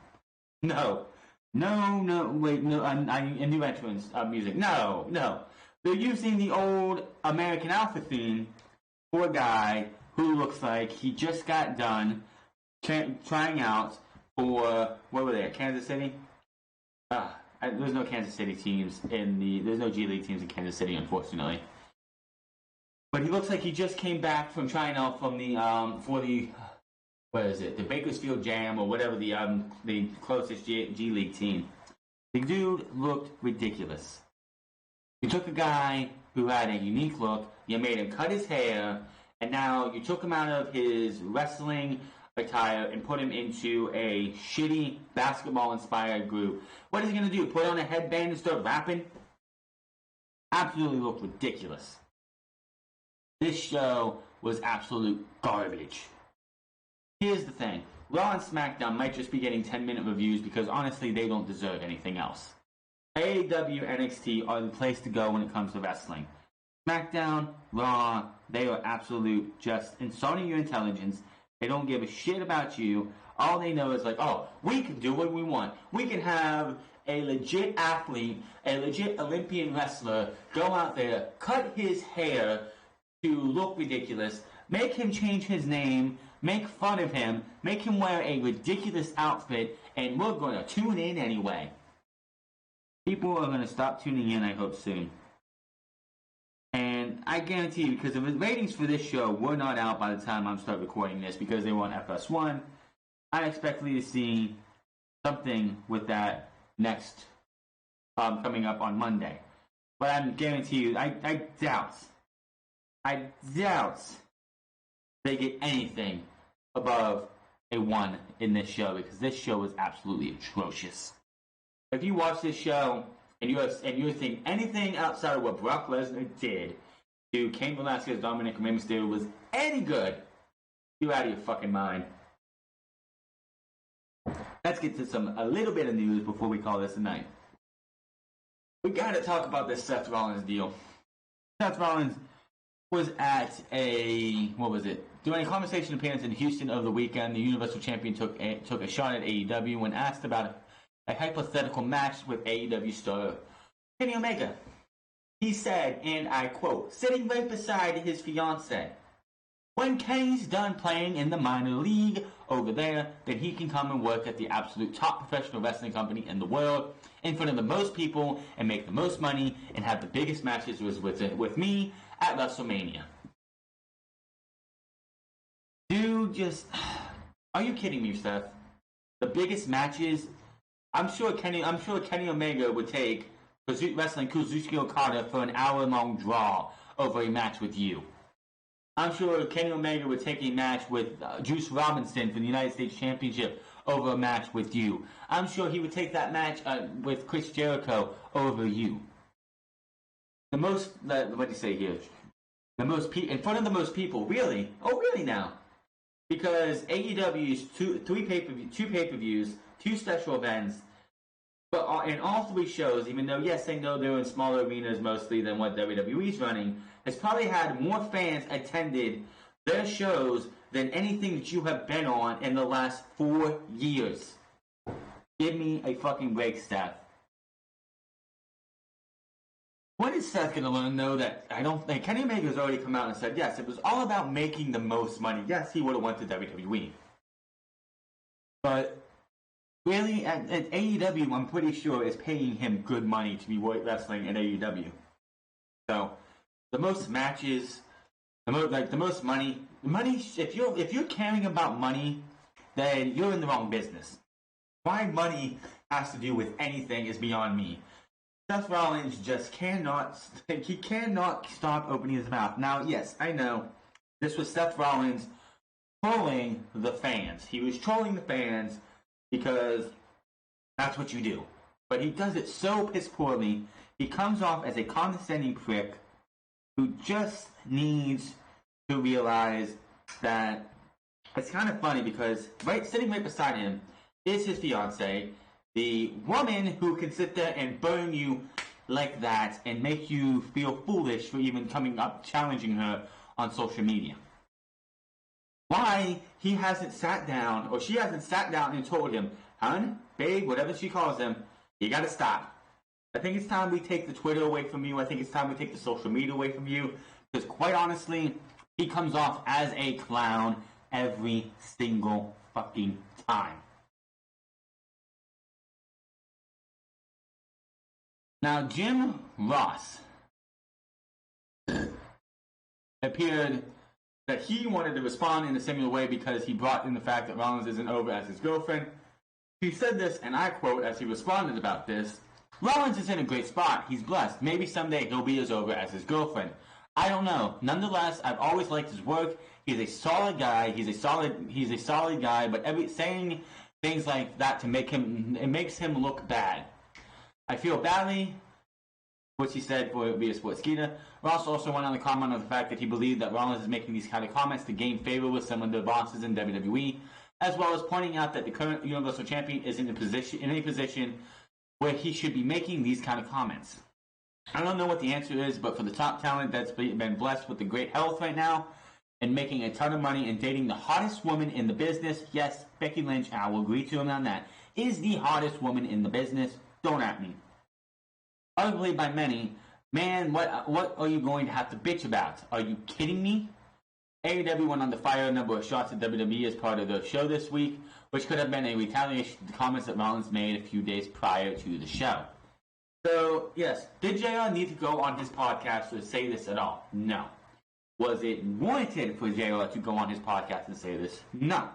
No. A new entrance music. No. They're using the old American Alpha theme for a guy who looks like he just got done trying out for, where were they, at Kansas City? There's no Kansas City teams there's no G League teams in Kansas City, unfortunately. But he looks like he just came back from trying out from the for the what is it, the Bakersfield Jam or whatever the closest G League team. The dude looked ridiculous. You took a guy who had a unique look, you made him cut his hair, and now you took him out of his wrestling attire and put him into a shitty basketball-inspired group. What is he going to do? Put on a headband and start rapping? Absolutely looked ridiculous. This show was absolute garbage. Here's the thing. Raw and SmackDown might just be getting 10-minute reviews because honestly they don't deserve anything else. AEW, NXT are the place to go when it comes to wrestling. SmackDown, Raw, they are absolute just insulting your intelligence. They don't give a shit about you. All they know is like, oh, we can do what we want. We can have a legit athlete, a legit Olympian wrestler go out there, cut his hair to look ridiculous, make him change his name, make fun of him, make him wear a ridiculous outfit, and we're going to tune in anyway. People are going to stop tuning in, I hope, soon. And I guarantee you, because the ratings for this show were not out by the time I start recording this, because they were on FS1, I expect to see something with that next coming up on Monday. But I guarantee you, I doubt they get anything above a 1 in this show, because this show is absolutely atrocious. If you watch this show and you think anything outside of what Brock Lesnar did to Cain Velasquez, Dominic, and Rey Mysterio was any good, you're out of your fucking mind. Let's get to a little bit of news before we call this a night. We gotta talk about this Seth Rollins deal. Seth Rollins was at during a conversation appearance in Houston over the weekend. The Universal Champion took a shot at AEW when asked about a hypothetical match with AEW star Kenny Omega. He said, and I quote, sitting right beside his fiancée, when Kenny's done playing in the minor league over there, then he can come and work at the absolute top professional wrestling company in the world, in front of the most people, and make the most money, and have the biggest matches with me at WrestleMania. Dude, are you kidding me, Seth? The biggest matches? I'm sure Kenny Omega would take wrestling Kazuchika Okada for an hour-long draw over a match with you. I'm sure Kenny Omega would take a match with Juice Robinson for the United States Championship over a match with you. I'm sure he would take that match with Chris Jericho over you. What do you say here? In front of the most people, really? Oh, really now? Because AEW's two pay-per-views, 2 special events, but in all 3 shows, even though, yes, they know they're in smaller arenas mostly than what WWE's running, has probably had more fans attended their shows than anything that you have been on in the last 4 years. Give me a fucking break, Seth. When is Seth going to learn, though, that I don't think Kenny Omega has already come out and said, yes, it was all about making the most money. Yes, he would have went to WWE. But really, at AEW, I'm pretty sure is paying him good money to be wrestling at AEW. So, the most matches, the most money. If you're caring about money, then you're in the wrong business. Why money has to do with anything is beyond me. Seth Rollins just cannot stop opening his mouth. Now, yes, I know this was Seth Rollins trolling the fans. He was trolling the fans because that's what you do. But he does it so piss poorly. He comes off as a condescending prick who just needs to realize that it's kind of funny because sitting right beside him is his fiancée, the woman who can sit there and burn you like that and make you feel foolish for even coming up challenging her on social media. Why he hasn't sat down, or she hasn't sat down and told him, hun, babe, whatever she calls him, you gotta stop. I think it's time we take the Twitter away from you. I think it's time we take the social media away from you. Because quite honestly, he comes off as a clown every single fucking time. Now, Jim Ross appeared that he wanted to respond in a similar way because he brought in the fact that Rollins isn't over as his girlfriend. He said this, and I quote as he responded about this, "Rollins is in a great spot. He's blessed. Maybe someday he'll be as over as his girlfriend. I don't know. Nonetheless, I've always liked his work. He's a solid guy. He's a solid guy. But saying things like that to make him, it makes him look bad. I feel badly," which he said for via Sportskeeda. Ross also went on to comment on the fact that he believed that Rollins is making these kind of comments to gain favor with some of the bosses in WWE, as well as pointing out that the current Universal Champion is in a position where he should be making these kind of comments. I don't know what the answer is, but for the top talent that's been blessed with the great health right now and making a ton of money and dating the hottest woman in the business, yes, Becky Lynch, I will agree to him on that, is the hottest woman in the business. Don't at me. Arguably by many, man, what are you going to have to bitch about? Are you kidding me? AEW went on to fire a number of shots at WWE as part of the show this week, which could have been a retaliation to the comments that Rollins made a few days prior to the show. So, yes, did JR need to go on his podcast to say this at all? No. Was it warranted for JR to go on his podcast and say this? No.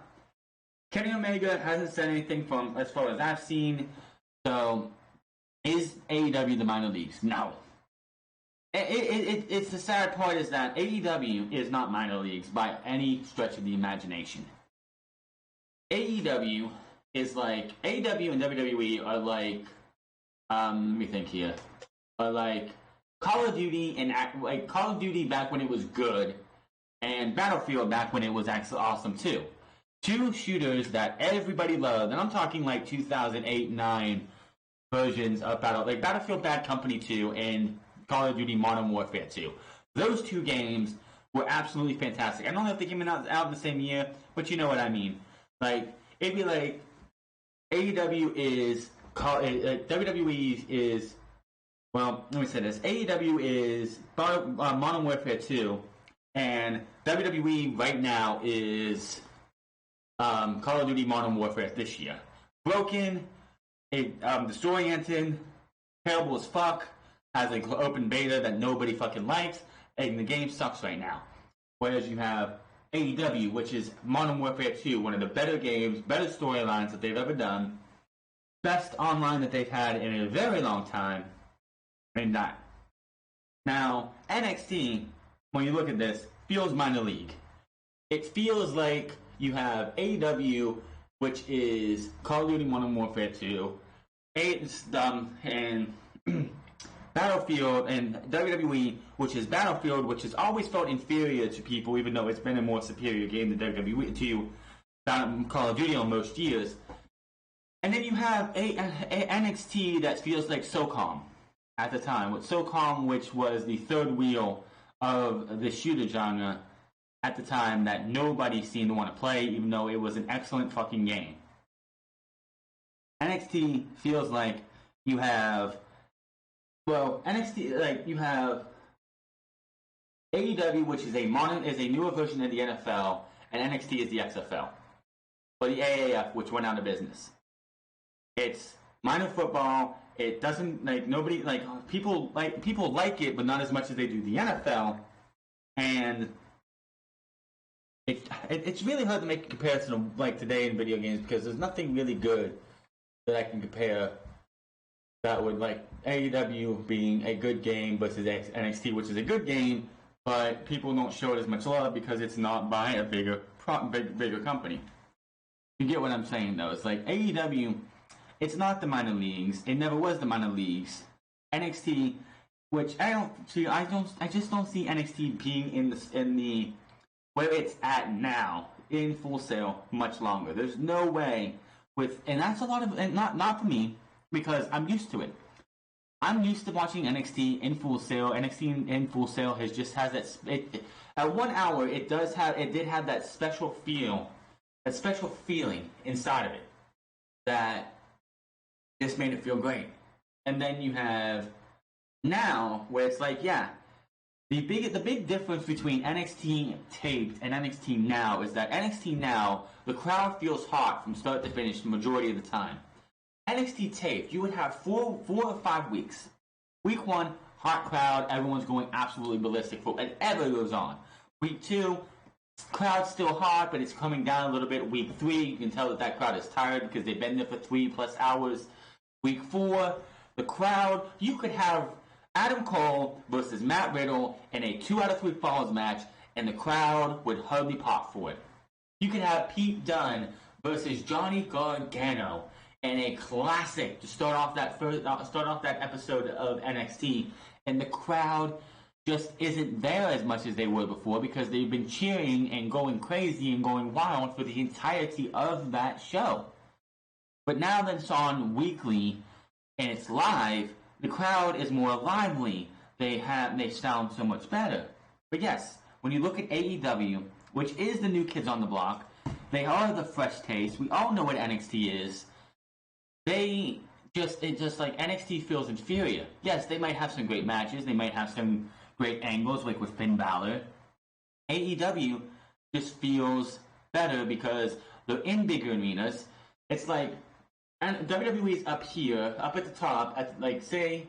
Kenny Omega hasn't said anything from as far as I've seen. So, is AEW the minor leagues? No. It's the sad part is that AEW is not minor leagues by any stretch of the imagination. AEW is like, AEW and WWE are like, let me think here, are like Call of Duty and like Call of Duty back when it was good, and Battlefield back when it was actually awesome too. Two shooters that everybody loved, and I'm talking like 2008-9 versions of Battlefield Bad Company 2 and Call of Duty Modern Warfare 2. Those two games were absolutely fantastic. I don't know if they came out in the same year, but you know what I mean. Like, it'd be like AEW is WWE is, well, let me say this. AEW is Modern Warfare 2, and WWE right now is Call of Duty Modern Warfare this year. Broken, the story ended, terrible as fuck, has an open beta that nobody fucking likes, and the game sucks right now. Whereas you have AEW, which is Modern Warfare 2, one of the better games, better storylines that they've ever done, best online that they've had in a very long time, and that. Now, NXT, when you look at this, feels minor league. It feels like you have AEW, which is Call of Duty Modern Warfare 2, and Battlefield, and WWE, which is Battlefield, which has always felt inferior to people, even though it's been a more superior game than WWE to Call of Duty on most years. And then you have a NXT that feels like SOCOM at the time, with SOCOM, which was the third wheel of the shooter genre at the time that nobody seemed to want to play, even though it was an excellent fucking game. NXT feels like you have, well, NXT, like you have AEW, which is a newer version of the NFL, and NXT is the XFL, or the AAF, which went out of business. It's minor football. It doesn't nobody people like it, but not as much as they do the NFL. And it's really hard to make a comparison of like today in video games because there's nothing really good that I can compare that would like AEW being a good game versus NXT, which is a good game, but people don't show it as much love because it's not by a bigger company. You get what I'm saying though? It's like AEW. It's not the minor leagues. It never was the minor leagues. NXT, which I just don't see NXT being in the where it's at now in Full Sail much longer. There's no way and that's a lot of, and not for me because I'm used to it. I'm used to watching NXT in Full Sail. NXT in Full Sail has that. At 1 hour, it did have that special feeling inside of it that just made it feel great. And then you have now where it's like, yeah, the big difference between NXT taped and NXT now is that NXT now, the crowd feels hot from start to finish the majority of the time. NXT taped, you would have 4 or 5 weeks. Week 1, hot crowd, everyone's going absolutely ballistic for whatever goes on. Week 2, crowd's still hot, but it's coming down a little bit. Week 3, you can tell that crowd is tired because they've been there for 3+ hours. Week 4, the crowd, you could have Adam Cole versus Matt Riddle in a 2 out of 3 falls match, and the crowd would hardly pop for it. You could have Pete Dunne versus Johnny Gargano in a classic to start off that episode of NXT, and the crowd just isn't there as much as they were before because they've been cheering and going crazy and going wild for the entirety of that show. But now that it's on weekly and it's live, the crowd is more lively. They sound so much better. But yes, when you look at AEW, which is the new kids on the block, they are the fresh taste. We all know what NXT is. It's just like NXT feels inferior. Yes, they might have some great matches. They might have some great angles, like with Finn Balor. AEW just feels better because they're in bigger arenas. It's like, and WWE is up here, up at the top, say,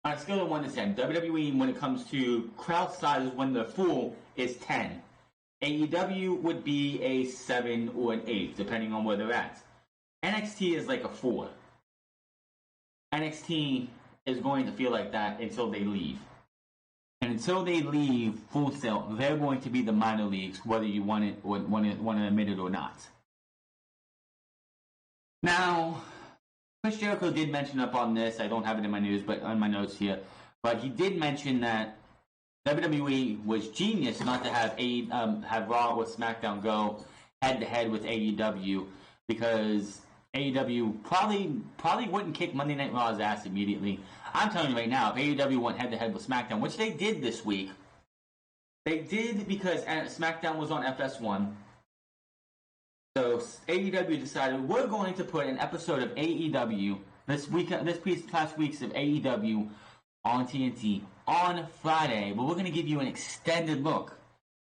on a scale of 1 to 10, WWE, when it comes to crowd sizes when they're full, is 10. AEW would be a 7 or an 8, depending on where they're at. NXT is like a 4. NXT is going to feel like that until they leave. And until they leave Full Sail, they're going to be the minor leagues, whether you want it or want to admit it or not. Now, Chris Jericho did mention up on this. I don't have it in my news, but on my notes here. But he did mention that WWE was genius not to have Raw or SmackDown go head to head with AEW because AEW probably wouldn't kick Monday Night Raw's ass immediately. I'm telling you right now, if AEW went head to head with SmackDown, which they did this week, they did because SmackDown was on FS1. So AEW decided we're going to put an episode of AEW this past weeks of AEW on TNT on Friday, but we're going to give you an extended look.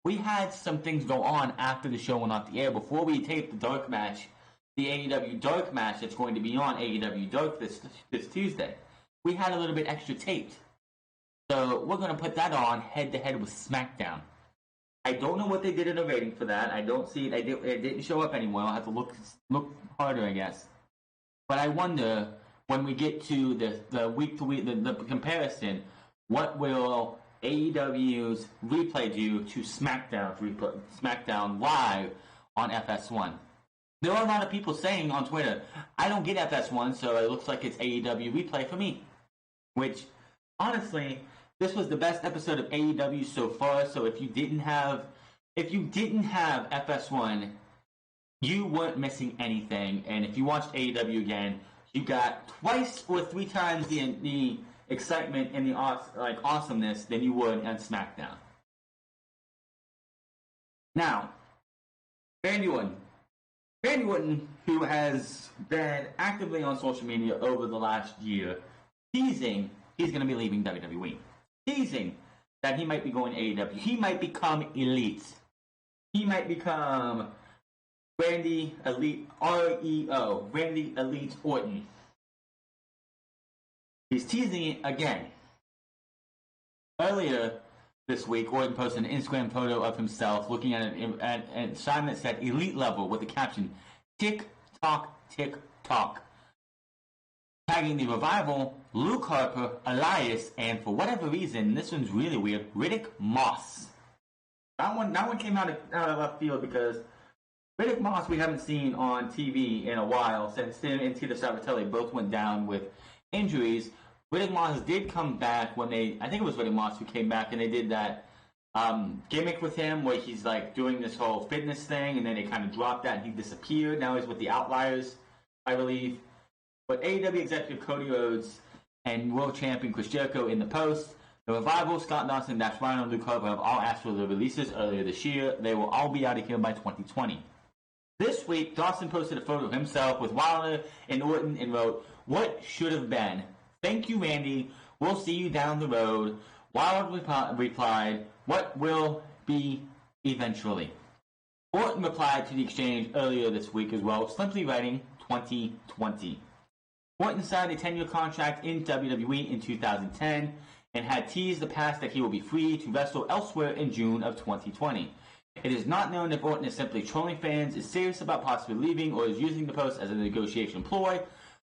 We had some things go on after the show went off the air before we taped the dark match, the AEW dark match that's going to be on AEW Dark this Tuesday. We had a little bit extra taped, so we're going to put that on head to head with SmackDown. I don't know what they did in the rating for that. I don't see it. It didn't show up anywhere. I'll have to look harder, I guess. But I wonder when we get to the week to week the comparison, what will AEW's replay do to SmackDown live on FS1? There are a lot of people saying on Twitter, I don't get FS1, so it looks like it's AEW replay for me. Which, honestly, this was the best episode of AEW so far, so if you didn't have FS1, you weren't missing anything. And if you watched AEW again, you got twice or 3 times the excitement and the awesomeness than you would on SmackDown. Now, Randy Orton, who has been actively on social media over the last year, teasing he's going to be leaving WWE. Teasing that he might be going to AEW. He might become Elite. He might become Randy Elite, REO, Randy Elite Orton. He's teasing it again. Earlier this week, Orton posted an Instagram photo of himself looking at a sign that said Elite Level with the caption, Tick Tock, Tick Tock. Tagging the Revival, Luke Harper, Elias, and for whatever reason, this one's really weird, Riddick Moss. That one came out of left field because Riddick Moss we haven't seen on TV in a while since him and Tito Sabatelli both went down with injuries. Riddick Moss did come back I think it was Riddick Moss who came back and they did that gimmick with him where he's like doing this whole fitness thing and then they kind of dropped that and he disappeared. Now he's with the Outliers, I believe. But AEW executive Cody Rhodes and world champion Chris Jericho in the post. The Revival, Scott Dawson, Dash Ryan, and Luke Harper have all asked for the releases earlier this year. They will all be out of here by 2020. This week, Dawson posted a photo of himself with Wilder and Orton and wrote, "What should have been? Thank you, Randy. We'll see you down the road." Wilder replied, "What will be eventually?" Orton replied to the exchange earlier this week as well, simply writing 2020. Orton signed a 10-year contract in WWE in 2010 and had teased the past that he will be free to wrestle elsewhere in June of 2020. It is not known if Orton is simply trolling fans, is serious about possibly leaving, or is using the post as a negotiation ploy,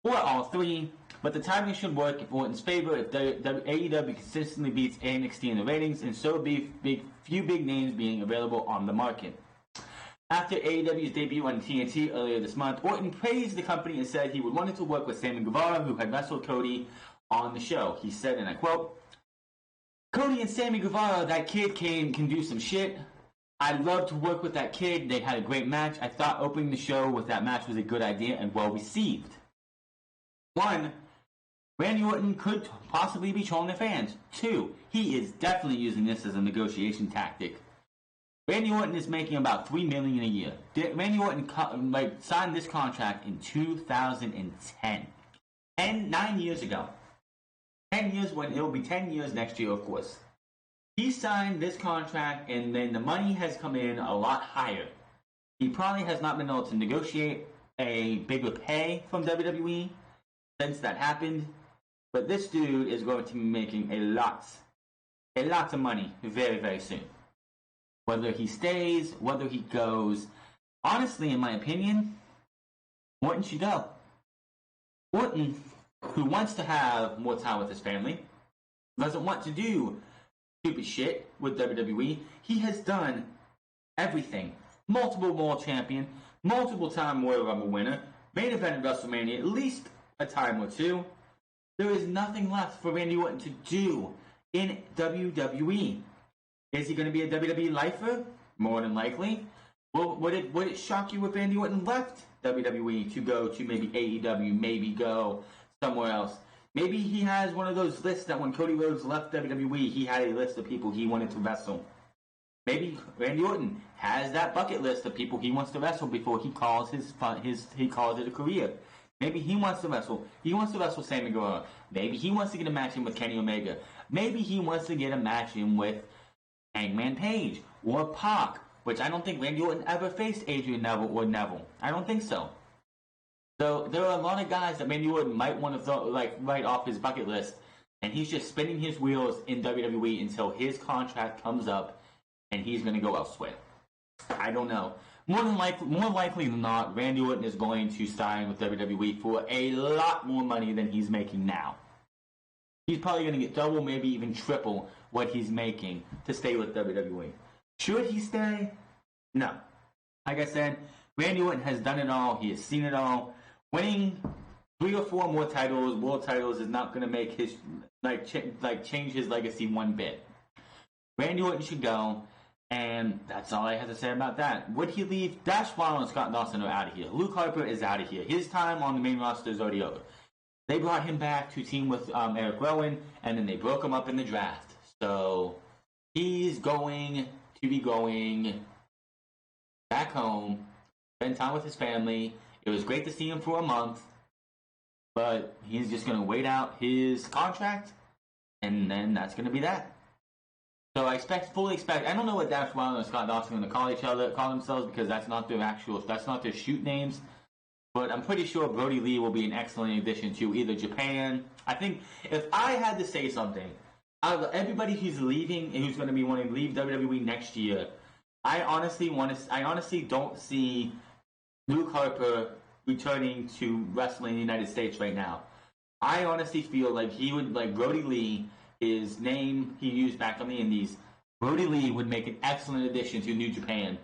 or all three, but the timing should work if Orton's favor if AEW consistently beats NXT in the ratings, and so be few big names being available on the market. After AEW's debut on TNT earlier this month, Orton praised the company and said he would wanted to work with Sammy Guevara, who had wrestled Cody on the show. He said, and I quote, "Cody and Sammy Guevara, that kid can do some shit. I'd love to work with that kid. They had a great match. I thought opening the show with that match was a good idea and well received." 1. Randy Orton could possibly be trolling the fans. 2. He is definitely using this as a negotiation tactic. Randy Orton is making about $3 million a year. Randy Orton signed this contract in 2010, and 9 years ago. 10 years when it will be 10 years next year, of course. He signed this contract, and then the money has come in a lot higher. He probably has not been able to negotiate a bigger pay from WWE since that happened, but this dude is going to be making a lot of money very, very soon. Whether he stays, whether he goes, honestly, in my opinion, Orton should go. Orton, who wants to have more time with his family, doesn't want to do stupid shit with WWE. He has done everything. Multiple world champion, multiple time Royal Rumble winner, main event at WrestleMania at least a time or two. There is nothing left for Randy Orton to do in WWE. Is he going to be a WWE lifer? More than likely. Well, would it shock you if Randy Orton left WWE to go to maybe AEW, maybe go somewhere else? Maybe he has one of those lists that when Cody Rhodes left WWE, he had a list of people he wanted to wrestle. Maybe Randy Orton has that bucket list of people he wants to wrestle before he calls he calls it a career. Maybe he wants to wrestle. He wants to wrestle Sammy Guevara. Maybe he wants to get a match in with Kenny Omega. Maybe he wants to get a match in with Hangman Page or Pac, which I don't think Randy Orton ever faced Adrian Neville or Neville. I don't think so. So there are a lot of guys that Randy Orton might want to throw right off his bucket list, and he's just spinning his wheels in WWE until his contract comes up and he's going to go elsewhere. I don't know. More likely than not, Randy Orton is going to sign with WWE for a lot more money than he's making now. He's probably going to get double, maybe even triple what he's making to stay with WWE. Should he stay? No. Like I said, Randy Orton has done it all. He has seen it all. Winning 3 or 4 more titles, world titles, is not going to make his change his legacy one bit. Randy Orton should go, and that's all I have to say about that. Would he leave? Dash Wilder and Scott Dawson are out of here. Luke Harper is out of here. His time on the main roster is already over. They brought him back to team with Eric Rowan, and then they broke him up in the draft. So he's going to be going back home, spend time with his family. It was great to see him for a month, but he's just going to wait out his contract, and then that's going to be that. So I fully expect. I don't know what Dash Wilder and Scott Dawson are going to call themselves, because that's not their shoot names. But I'm pretty sure Brody Lee will be an excellent addition to either Japan. I think if I had to say something, out of everybody who's leaving and who's going to be wanting to leave WWE next year, I honestly don't see Luke Harper returning to wrestling in the United States right now. I honestly feel like he would, like Brody Lee, his name he used back on the Indies, Brody Lee would make an excellent addition to New Japan.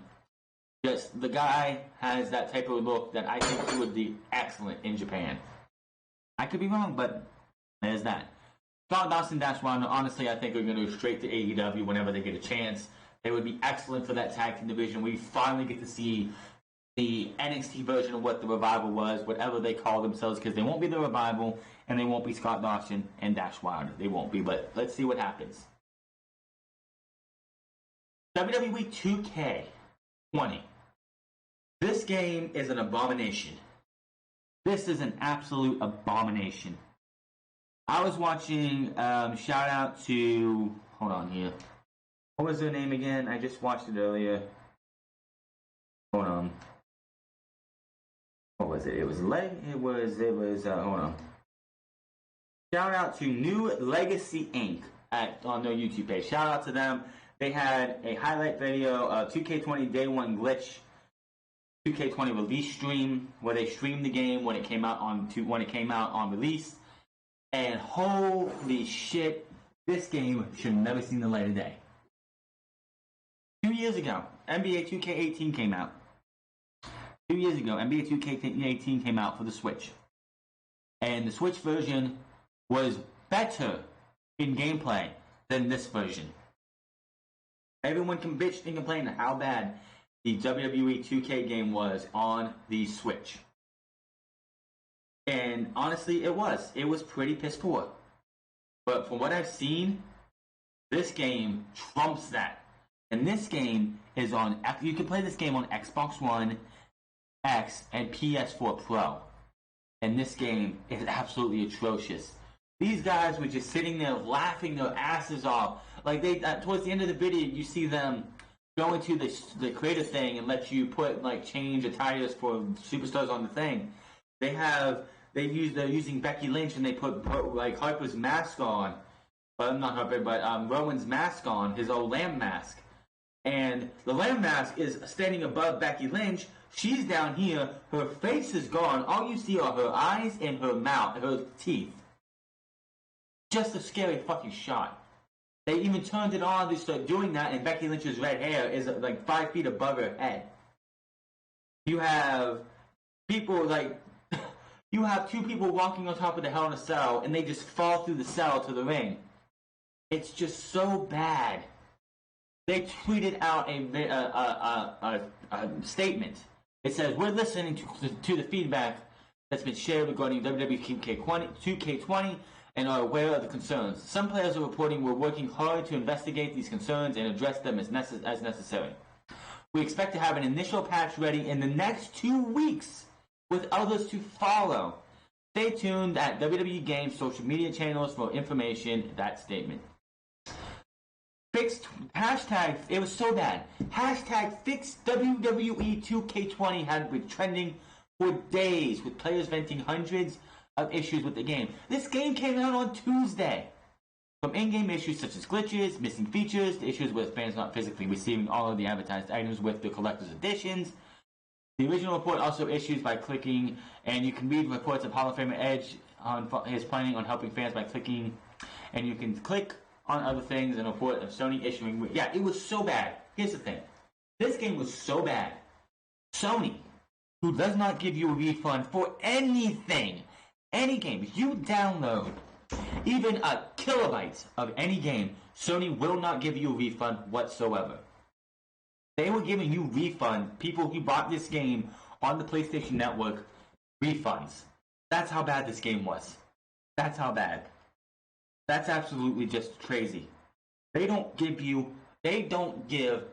Just the guy has that type of look that I think he would be excellent in Japan. I could be wrong, but there's that. Scott Dawson, Dash Wilder, honestly, I think are going to go straight to AEW whenever they get a chance. They would be excellent for that tag team division. We finally get to see the NXT version of what the Revival was, whatever they call themselves, because they won't be the Revival, and they won't be Scott Dawson and Dash Wilder. They won't be, but let's see what happens. WWE 2K20. This game is an abomination. This is an absolute abomination. I was watching, shout out to, hold on here. What was their name again? I just watched it earlier. Hold on. What was it? It was, hold on. Shout out to New Legacy Inc. on their YouTube page. Shout out to them. They had a highlight video, 2K20 Day 1 Glitch, 2K20 release stream, where they streamed the game when it came out on release. And holy shit, this game should have never seen the light of day. 2 years ago, NBA 2K18 came out. 2 years ago, NBA 2K18 came out for the Switch. And the Switch version was better in gameplay than this version. Everyone can bitch and complain how bad the WWE 2K game was on the Switch. And honestly, it was. It was pretty piss poor. But from what I've seen, this game trumps that. And this game is on... You can play this game on Xbox One, X, and PS4 Pro. And this game is absolutely atrocious. These guys were just sitting there laughing their asses off. Like, they towards the end of the video, you see them go into the creator thing and let you put, like, change attires for superstars on the thing. They're using Becky Lynch, and they put like Harper's mask on. Well, not Harper, but Rowan's mask on, his old lamb mask. And the lamb mask is standing above Becky Lynch. She's down here. Her face is gone. All you see are her eyes and her mouth, her teeth. Just a scary fucking shot. They even turned it on to start doing that, and Becky Lynch's red hair is like 5 feet above her head. You have people like... You have two people walking on top of the Hell in a Cell, and they just fall through the cell to the ring. It's just so bad. They tweeted out a statement. It says, "We're listening to the feedback that's been shared regarding WWE 2K20 and are aware of the concerns. Some players are reporting we're working hard to investigate these concerns and address them as necessary. We expect to have an initial patch ready in the next 2 weeks, with others to follow. Stay tuned at WWE Games social media channels for information." That statement. Fixed hashtag, it was so bad. Hashtag fixed WWE 2K20 had been trending for days, with players venting hundreds of issues with the game. This game came out on Tuesday. From in-game issues such as glitches, missing features, to issues with fans not physically receiving all of the advertised items with the collector's editions. The original report also issues by clicking, and you can read reports of Hall of Famer Edge on his planning on helping fans by clicking, and you can click on other things and report of Sony issuing. Yeah, it was so bad. Here's the thing. This game was so bad. Sony, who does not give you a refund for anything, any game, if you download even a kilobyte of any game, Sony will not give you a refund whatsoever. They were giving you refund, people who bought this game on the PlayStation Network, refunds. That's how bad this game was. That's how bad. That's absolutely just crazy. They don't give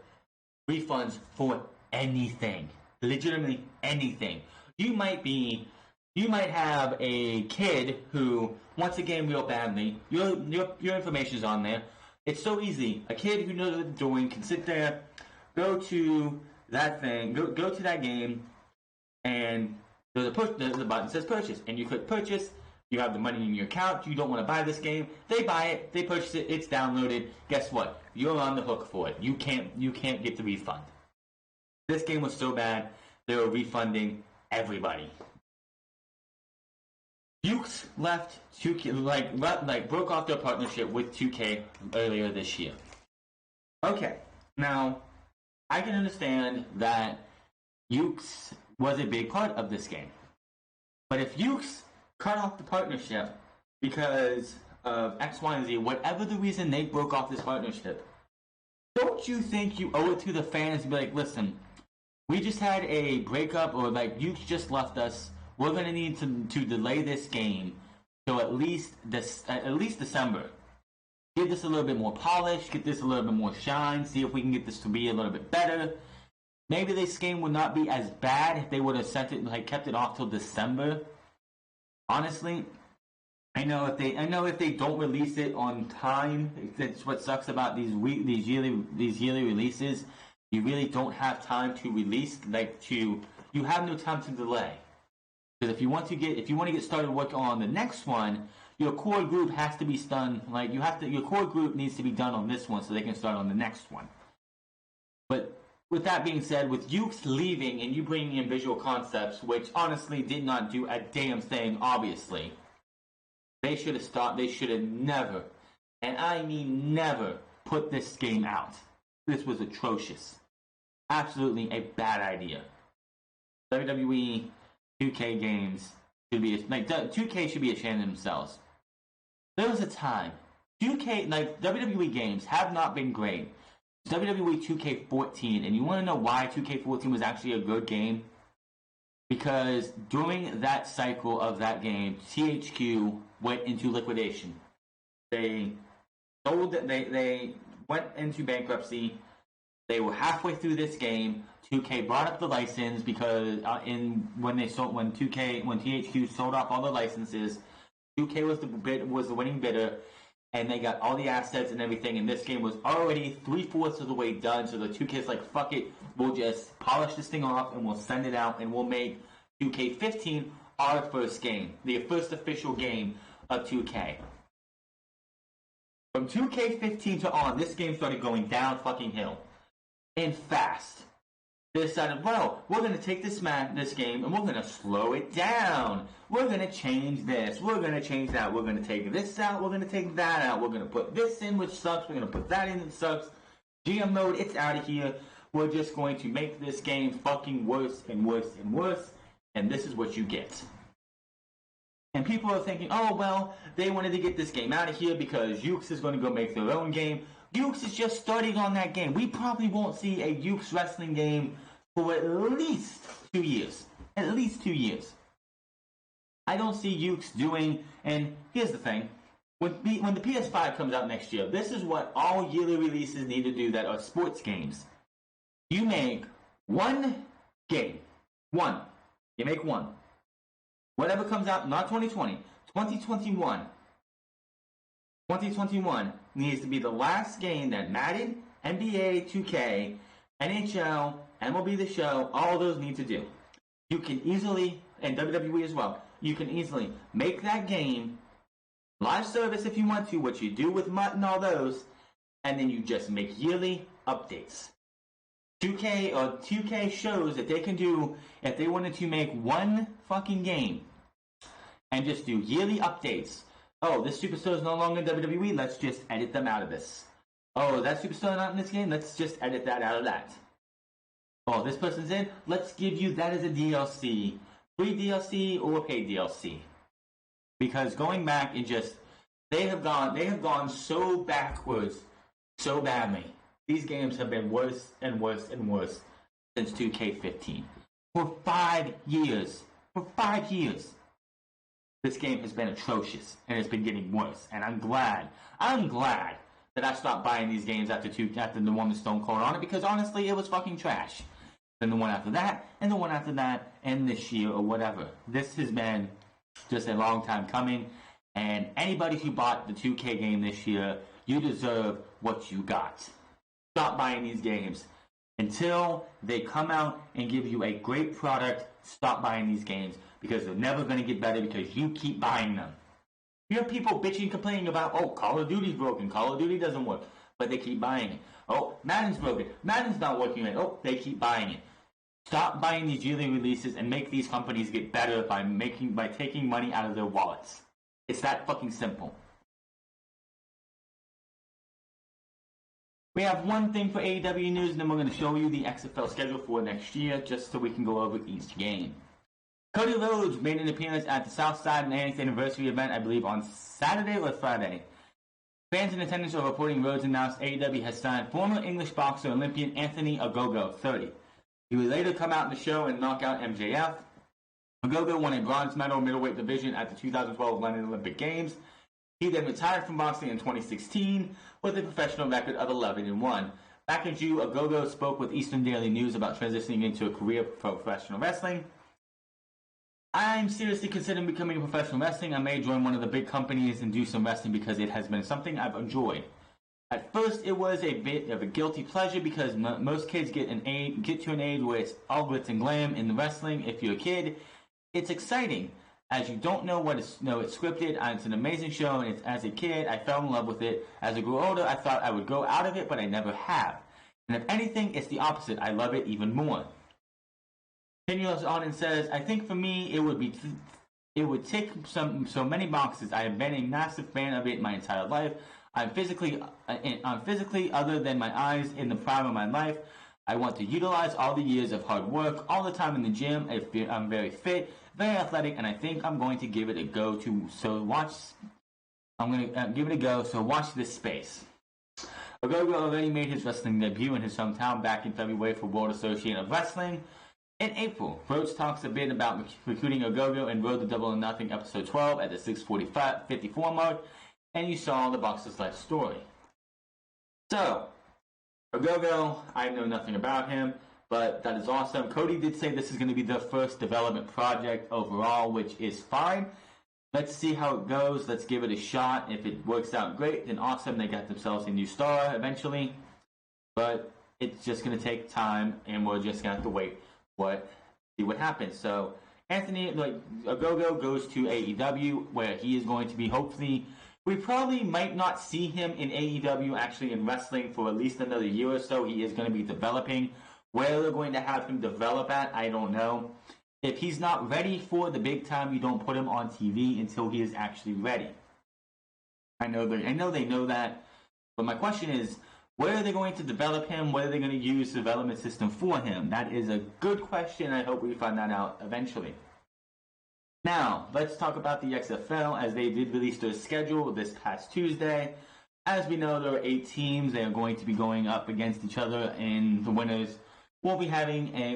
refunds for anything. Legitimately anything. You might have a kid who wants a game real badly. Your information's on there. It's so easy. A kid who knows what they're doing can sit there, go to that thing, go to that game, and there's a button that says purchase, and you click purchase. You have the money in your account. You don't want to buy this game. They buy it. They purchase it. It's downloaded. Guess what? You're on the hook for it. You can't get the refund. This game was so bad, they were refunding everybody. Fuchs left 2K, broke off their partnership with 2K earlier this year. Okay, now I can understand that Fuchs was a big part of this game, but if Fuchs cut off the partnership because of X, Y, and Z, whatever the reason they broke off this partnership, don't you think you owe it to the fans to be like, listen, we just had a breakup, or like, you just left us, we're going to need to delay this game till at least December. Give this a little bit more polish, get this a little bit more shine, see if we can get this to be a little bit better. Maybe this game would not be as bad if they would have kept it off till December. Honestly, I know if they don't release it on time, that's what sucks about these yearly releases. You really don't have time to release, you have no time to delay. Because if you want to get started working on the next one, your core group has to be done. Like your core group needs to be done on this one so they can start on the next one. But with that being said, with Yuke's leaving and you bringing in Visual Concepts, which honestly did not do a damn thing, obviously, they should have stopped. They should have never, and I mean never, put this game out. This was atrocious. Absolutely a bad idea. WWE 2K games should be 2K should be ashamed of themselves. There was a time 2K WWE games have not been great. WWE 2K14, and you want to know why 2K14 was actually a good game? Because during that cycle of that game, THQ went into liquidation. They went into bankruptcy. They were halfway through this game. 2K brought up the license because when THQ sold off all the licenses, 2K was the winning bidder, and they got all the assets and everything. And this game was already 3/4 of the way done. So the 2K's like, fuck it, we'll just polish this thing off and we'll send it out and we'll make 2K15 our first game, the first official game of 2K. From 2K15 to on, this game started going down fucking hill. And fast. They decided, well, we're going to take this game and we're going to slow it down. We're going to change this. We're going to change that. We're going to take this out. We're going to take that out. We're going to put this in, which sucks. We're going to put that in, that sucks. GM mode, it's out of here. We're just going to make this game fucking worse and worse and worse. And this is what you get. And people are thinking, oh, well, they wanted to get this game out of here because Ukes is going to go make their own game. Ukes is just starting on that game. We probably won't see a Ukes wrestling game for at least 2 years. At least 2 years. I don't see Ukes doing, and here's the thing. When the PS5 comes out next year, this is what all yearly releases need to do that are sports games. You make one game. One. You make one. Whatever comes out, not 2020, 2021. 2021 needs to be the last game that Madden, NBA 2K, NHL, MLB The Show, all those need to do. You can easily, and WWE as well, you can easily make that game live service if you want to, what you do with Mutt and all those, and then you just make yearly updates. 2K shows that they can do, if they wanted to make one fucking game and just do yearly updates. Oh, this superstar is no longer in WWE, let's just edit them out of this. Oh, that superstar not in this game, let's just edit that out of that. Oh, this person's in, let's give you that as a DLC. Free DLC or paid DLC. Because going back and just, they have gone so backwards, so badly. These games have been worse and worse and worse since 2K15. For 5 years. For 5 years. This game has been atrocious, and it's been getting worse. And I'm glad that I stopped buying these games after the one with Stone Cold on it, because honestly, it was fucking trash. Then the one after that, and the one after that, and this year, or whatever. This has been just a long time coming, and anybody who bought the 2K game this year, you deserve what you got. Stop buying these games. Until they come out and give you a great product, stop buying these games, because they're never going to get better because you keep buying them. You have people bitching, complaining about, oh, Call of Duty's broken, Call of Duty doesn't work, but they keep buying it. Oh, Madden's broken, Madden's not working right. Oh, they keep buying it. Stop buying these yearly releases and make these companies get better by taking money out of their wallets. It's that fucking simple. We have one thing for AEW news, and then we're going to show you the XFL schedule for next year, just so we can go over each game. Cody Rhodes made an appearance at the Southside 90th anniversary event, I believe, on Saturday or Friday. Fans in attendance are reporting Rhodes announced AEW has signed former English boxer Olympian Anthony Ogogo, 30. He would later come out in the show and knock out MJF. Ogogo won a bronze medal middleweight division at the 2012 London Olympic Games. He then retired from boxing in 2016 with a professional record of 11-1. Back in June, Ogogo spoke with Eastern Daily News about transitioning into a career for professional wrestling. I'm seriously considering becoming a professional wrestling. I may join one of the big companies and do some wrestling because it has been something I've enjoyed. At first, it was a bit of a guilty pleasure because most kids get to an age where it's all glitz and glam in the wrestling. If you're a kid, it's exciting. As you don't know it's scripted, it's an amazing show, and as a kid, I fell in love with it. As I grew older, I thought I would go out of it, but I never have. And if anything, it's the opposite. I love it even more. Continues on and says, I think for me, it would tick so many boxes. I have been a massive fan of it my entire life. I'm physically other than my eyes in the prime of my life. I want to utilize all the years of hard work, all the time in the gym. I'm very fit, very athletic, and I think I'm going to give it a go. So watch this space. Ogogo already made his wrestling debut in his hometown back in February for World Association of Wrestling. In April, Rhodes talks a bit about recruiting Ogogo and Road to Double or Nothing episode 12 at the 6:54 mark, and you saw the Boxer's life story. So, Ogogo, I know nothing about him, but that is awesome. Cody did say this is going to be their first development project overall, which is fine. Let's see how it goes. Let's give it a shot. If it works out great, then awesome. They got themselves a new star eventually. But it's just going to take time, and we're just going to have to see what happens. So Anthony, Ogogo goes to AEW, where he is going to be hopefully. We probably might not see him in AEW actually in wrestling for at least another year or so. He is going to be developing. Where they're going to have him develop at, I don't know. If he's not ready for the big time, you don't put him on TV until he is actually ready. I know they know that, but my question is, where are they going to develop him? What are they going to use the development system for him? That is a good question. I hope we find that out eventually. Now, let's talk about the XFL, as they did release their schedule this past Tuesday. As we know, there are 8 teams. They are going to be going up against each other, and the winners we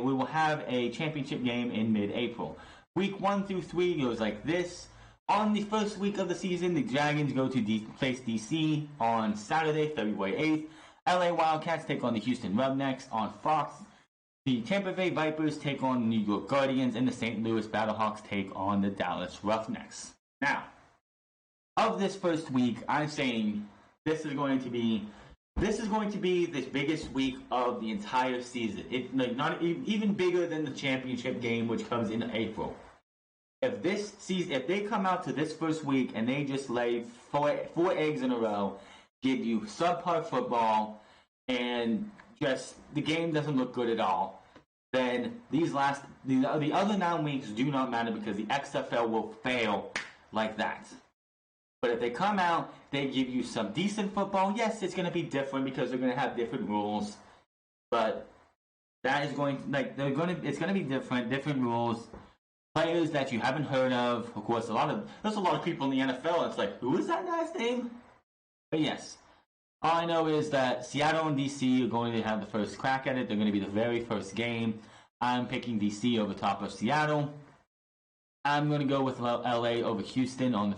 will have a championship game in mid-April. Week 1 through 3 goes like this. On the first week of the season, the Dragons go to face DC on Saturday, February 8th. LA Wildcats take on the Houston Roughnecks on Fox. The Tampa Bay Vipers take on the New York Guardians, and the St. Louis Battlehawks take on the Dallas Roughnecks. Now, of this first week, I'm saying this is going to be the biggest week of the entire season. Not even bigger than the championship game, which comes in April. If they come out to this first week and they just lay four eggs in a row, give you subpar football, and just the game doesn't look good at all, then the other 9 weeks do not matter, because the XFL will fail like that. But if they come out, they give you some decent football. Yes, it's going to be different because they're going to have different rules, but that is it's going to be different rules. Players that you haven't heard of. Of course, there's a lot of people in the NFL. It's like, who is that guy's name? But yes, all I know is that Seattle and DC are going to have the first crack at it. They're going to be the very first game. I'm picking DC over top of Seattle. I'm going to go with LA over Houston on the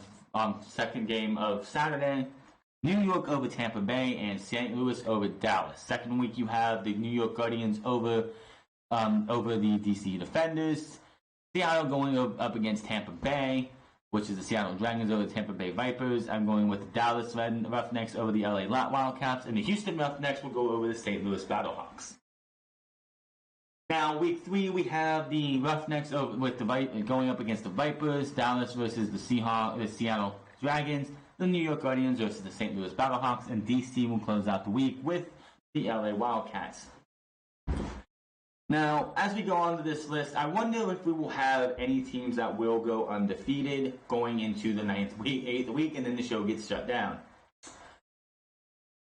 second game of Saturday. New York over Tampa Bay, and St. Louis over Dallas. Second week, you have the New York Guardians over the DC Defenders. Seattle going up against Tampa Bay, which is the Seattle Dragons over the Tampa Bay Vipers. I'm going with the Dallas Roughnecks over the LA Wildcats, and the Houston Roughnecks will go over the St. Louis Battlehawks. Now, week 3, we have the Roughnecks going up against the Vipers, Dallas versus the Seattle Dragons, the New York Guardians versus the St. Louis Battlehawks, and DC will close out the week with the LA Wildcats. Now, as we go on to this list, I wonder if we will have any teams that will go undefeated going into the 8th week, and then the show gets shut down.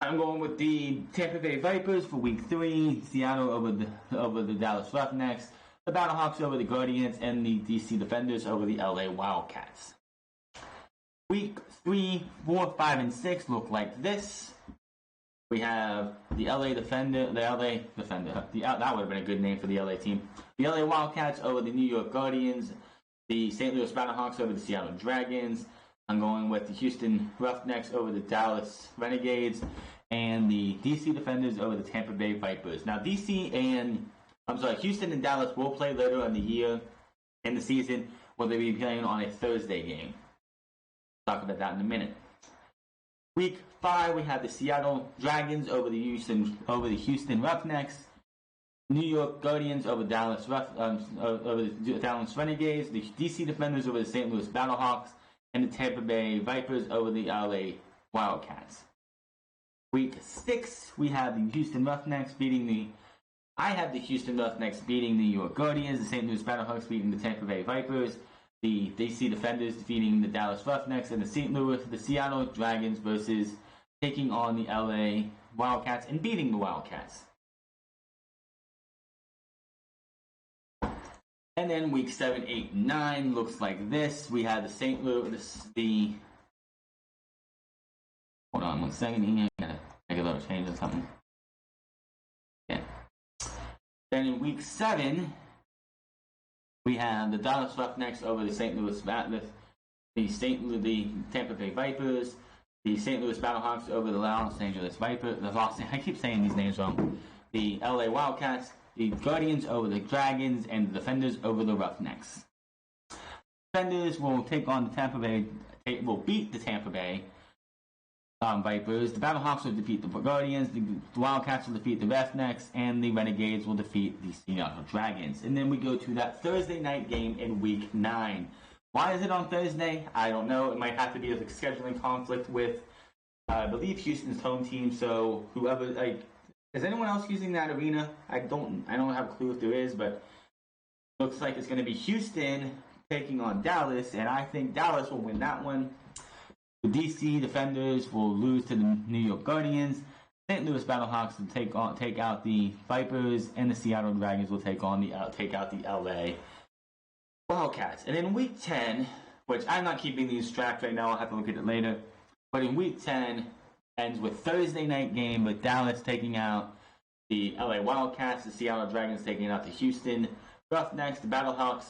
I'm going with the Tampa Bay Vipers for week 3, Seattle over the Dallas Roughnecks, the Battlehawks over the Guardians, and the DC Defenders over the LA Wildcats. Week 3, 4, 5, and 6 look like this. We have the LA Defender, that would have been a good name for the LA team. The LA Wildcats over the New York Guardians, the St. Louis Battlehawks over the Seattle Dragons. I'm going with the Houston Roughnecks over the Dallas Renegades, and the DC Defenders over the Tampa Bay Vipers. Now, Houston and Dallas will play later in the season, where they'll be playing on a Thursday game. Talk about that in a minute. Week 5, we have the Seattle Dragons over the Houston Roughnecks. New York Guardians over over the Dallas Renegades, the DC Defenders over the St. Louis Battlehawks, and the Tampa Bay Vipers over the LA Wildcats. Week 6, we have the Houston Roughnecks beating the New York Guardians, the St. Louis Battlehawks beating the Tampa Bay Vipers, the DC Defenders defeating the Dallas Roughnecks, and the Seattle Dragons versus taking on the LA Wildcats and beating the Wildcats. And then week 7, 8, 9 looks like this. We have the St. Louis, hold on 1 second here. I gotta make a little change or something. Yeah. Then in week 7, we have the Dallas Roughnecks over the St. Louis the Tampa Bay Vipers, the St. Louis Battlehawks over the Los Angeles Vipers. I keep saying these names wrong. The LA Wildcats, the Guardians over the Dragons, and the Defenders over the Roughnecks. Defenders will take on the Tampa Bay. Will beat the Tampa Bay Vipers. The Battlehawks will defeat the Guardians. The Wildcats will defeat the Roughnecks, and the Renegades will defeat the Seattle Dragons. And then we go to that Thursday night game in Week 9. Why is it on Thursday? I don't know. It might have to be a scheduling conflict with, I believe, Houston's home team. So whoever, is anyone else using that arena? I don't have a clue if there is, but looks like it's going to be Houston taking on Dallas, and I think Dallas will win that one. The DC Defenders will lose to the New York Guardians. St. Louis Battlehawks will take out the Vipers, and the Seattle Dragons will take out the LA Wildcats. And in Week 10, which I'm not keeping these tracked right now, I'll have to look at it later. But in Week 10 ends with Thursday night game with Dallas taking out the LA Wildcats, the Seattle Dragons taking out the Houston Roughnecks, the Battlehawks,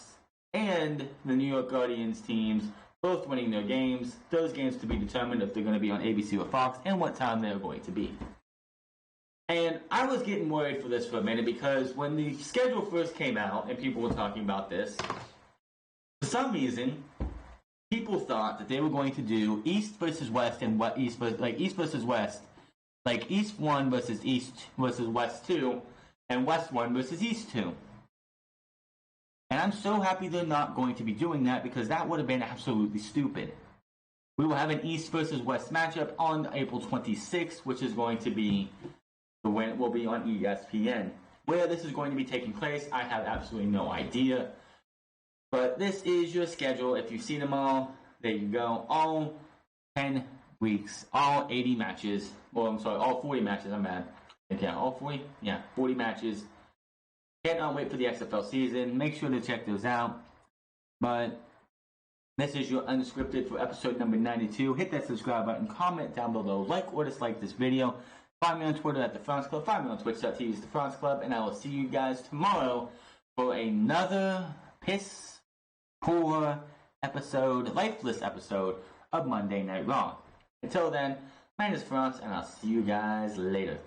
and the New York Guardians teams both winning their games. Those games to be determined if they're going to be on ABC or Fox and what time they're going to be. And I was getting worried for this for a minute because when the schedule first came out and people were talking about this, for some reason, people thought that they were going to do East versus West and East versus West, like East 1 versus West 2, and West 1 versus East 2. And I'm so happy they're not going to be doing that because that would have been absolutely stupid. We will have an East versus West matchup on April 26th, which is going to be when it will be on ESPN. Where this is going to be taking place, I have absolutely no idea. But this is your schedule. If you've seen them all, there you go. All 10 weeks, all 80 matches. Well, I'm sorry, all 40 matches. I'm mad. Yeah, all 40? Yeah, 40 matches. Cannot wait for the XFL season. Make sure to check those out. But this is your Unscripted for episode number 92. Hit that subscribe button. Comment down below. Like or dislike this video. Find me on Twitter at The France Club. Find me on Twitch.tv, The France Club. And I will see you guys tomorrow for another piss poor episode, lifeless episode of Monday Night Raw. Until then, my name is France, and I'll see you guys later.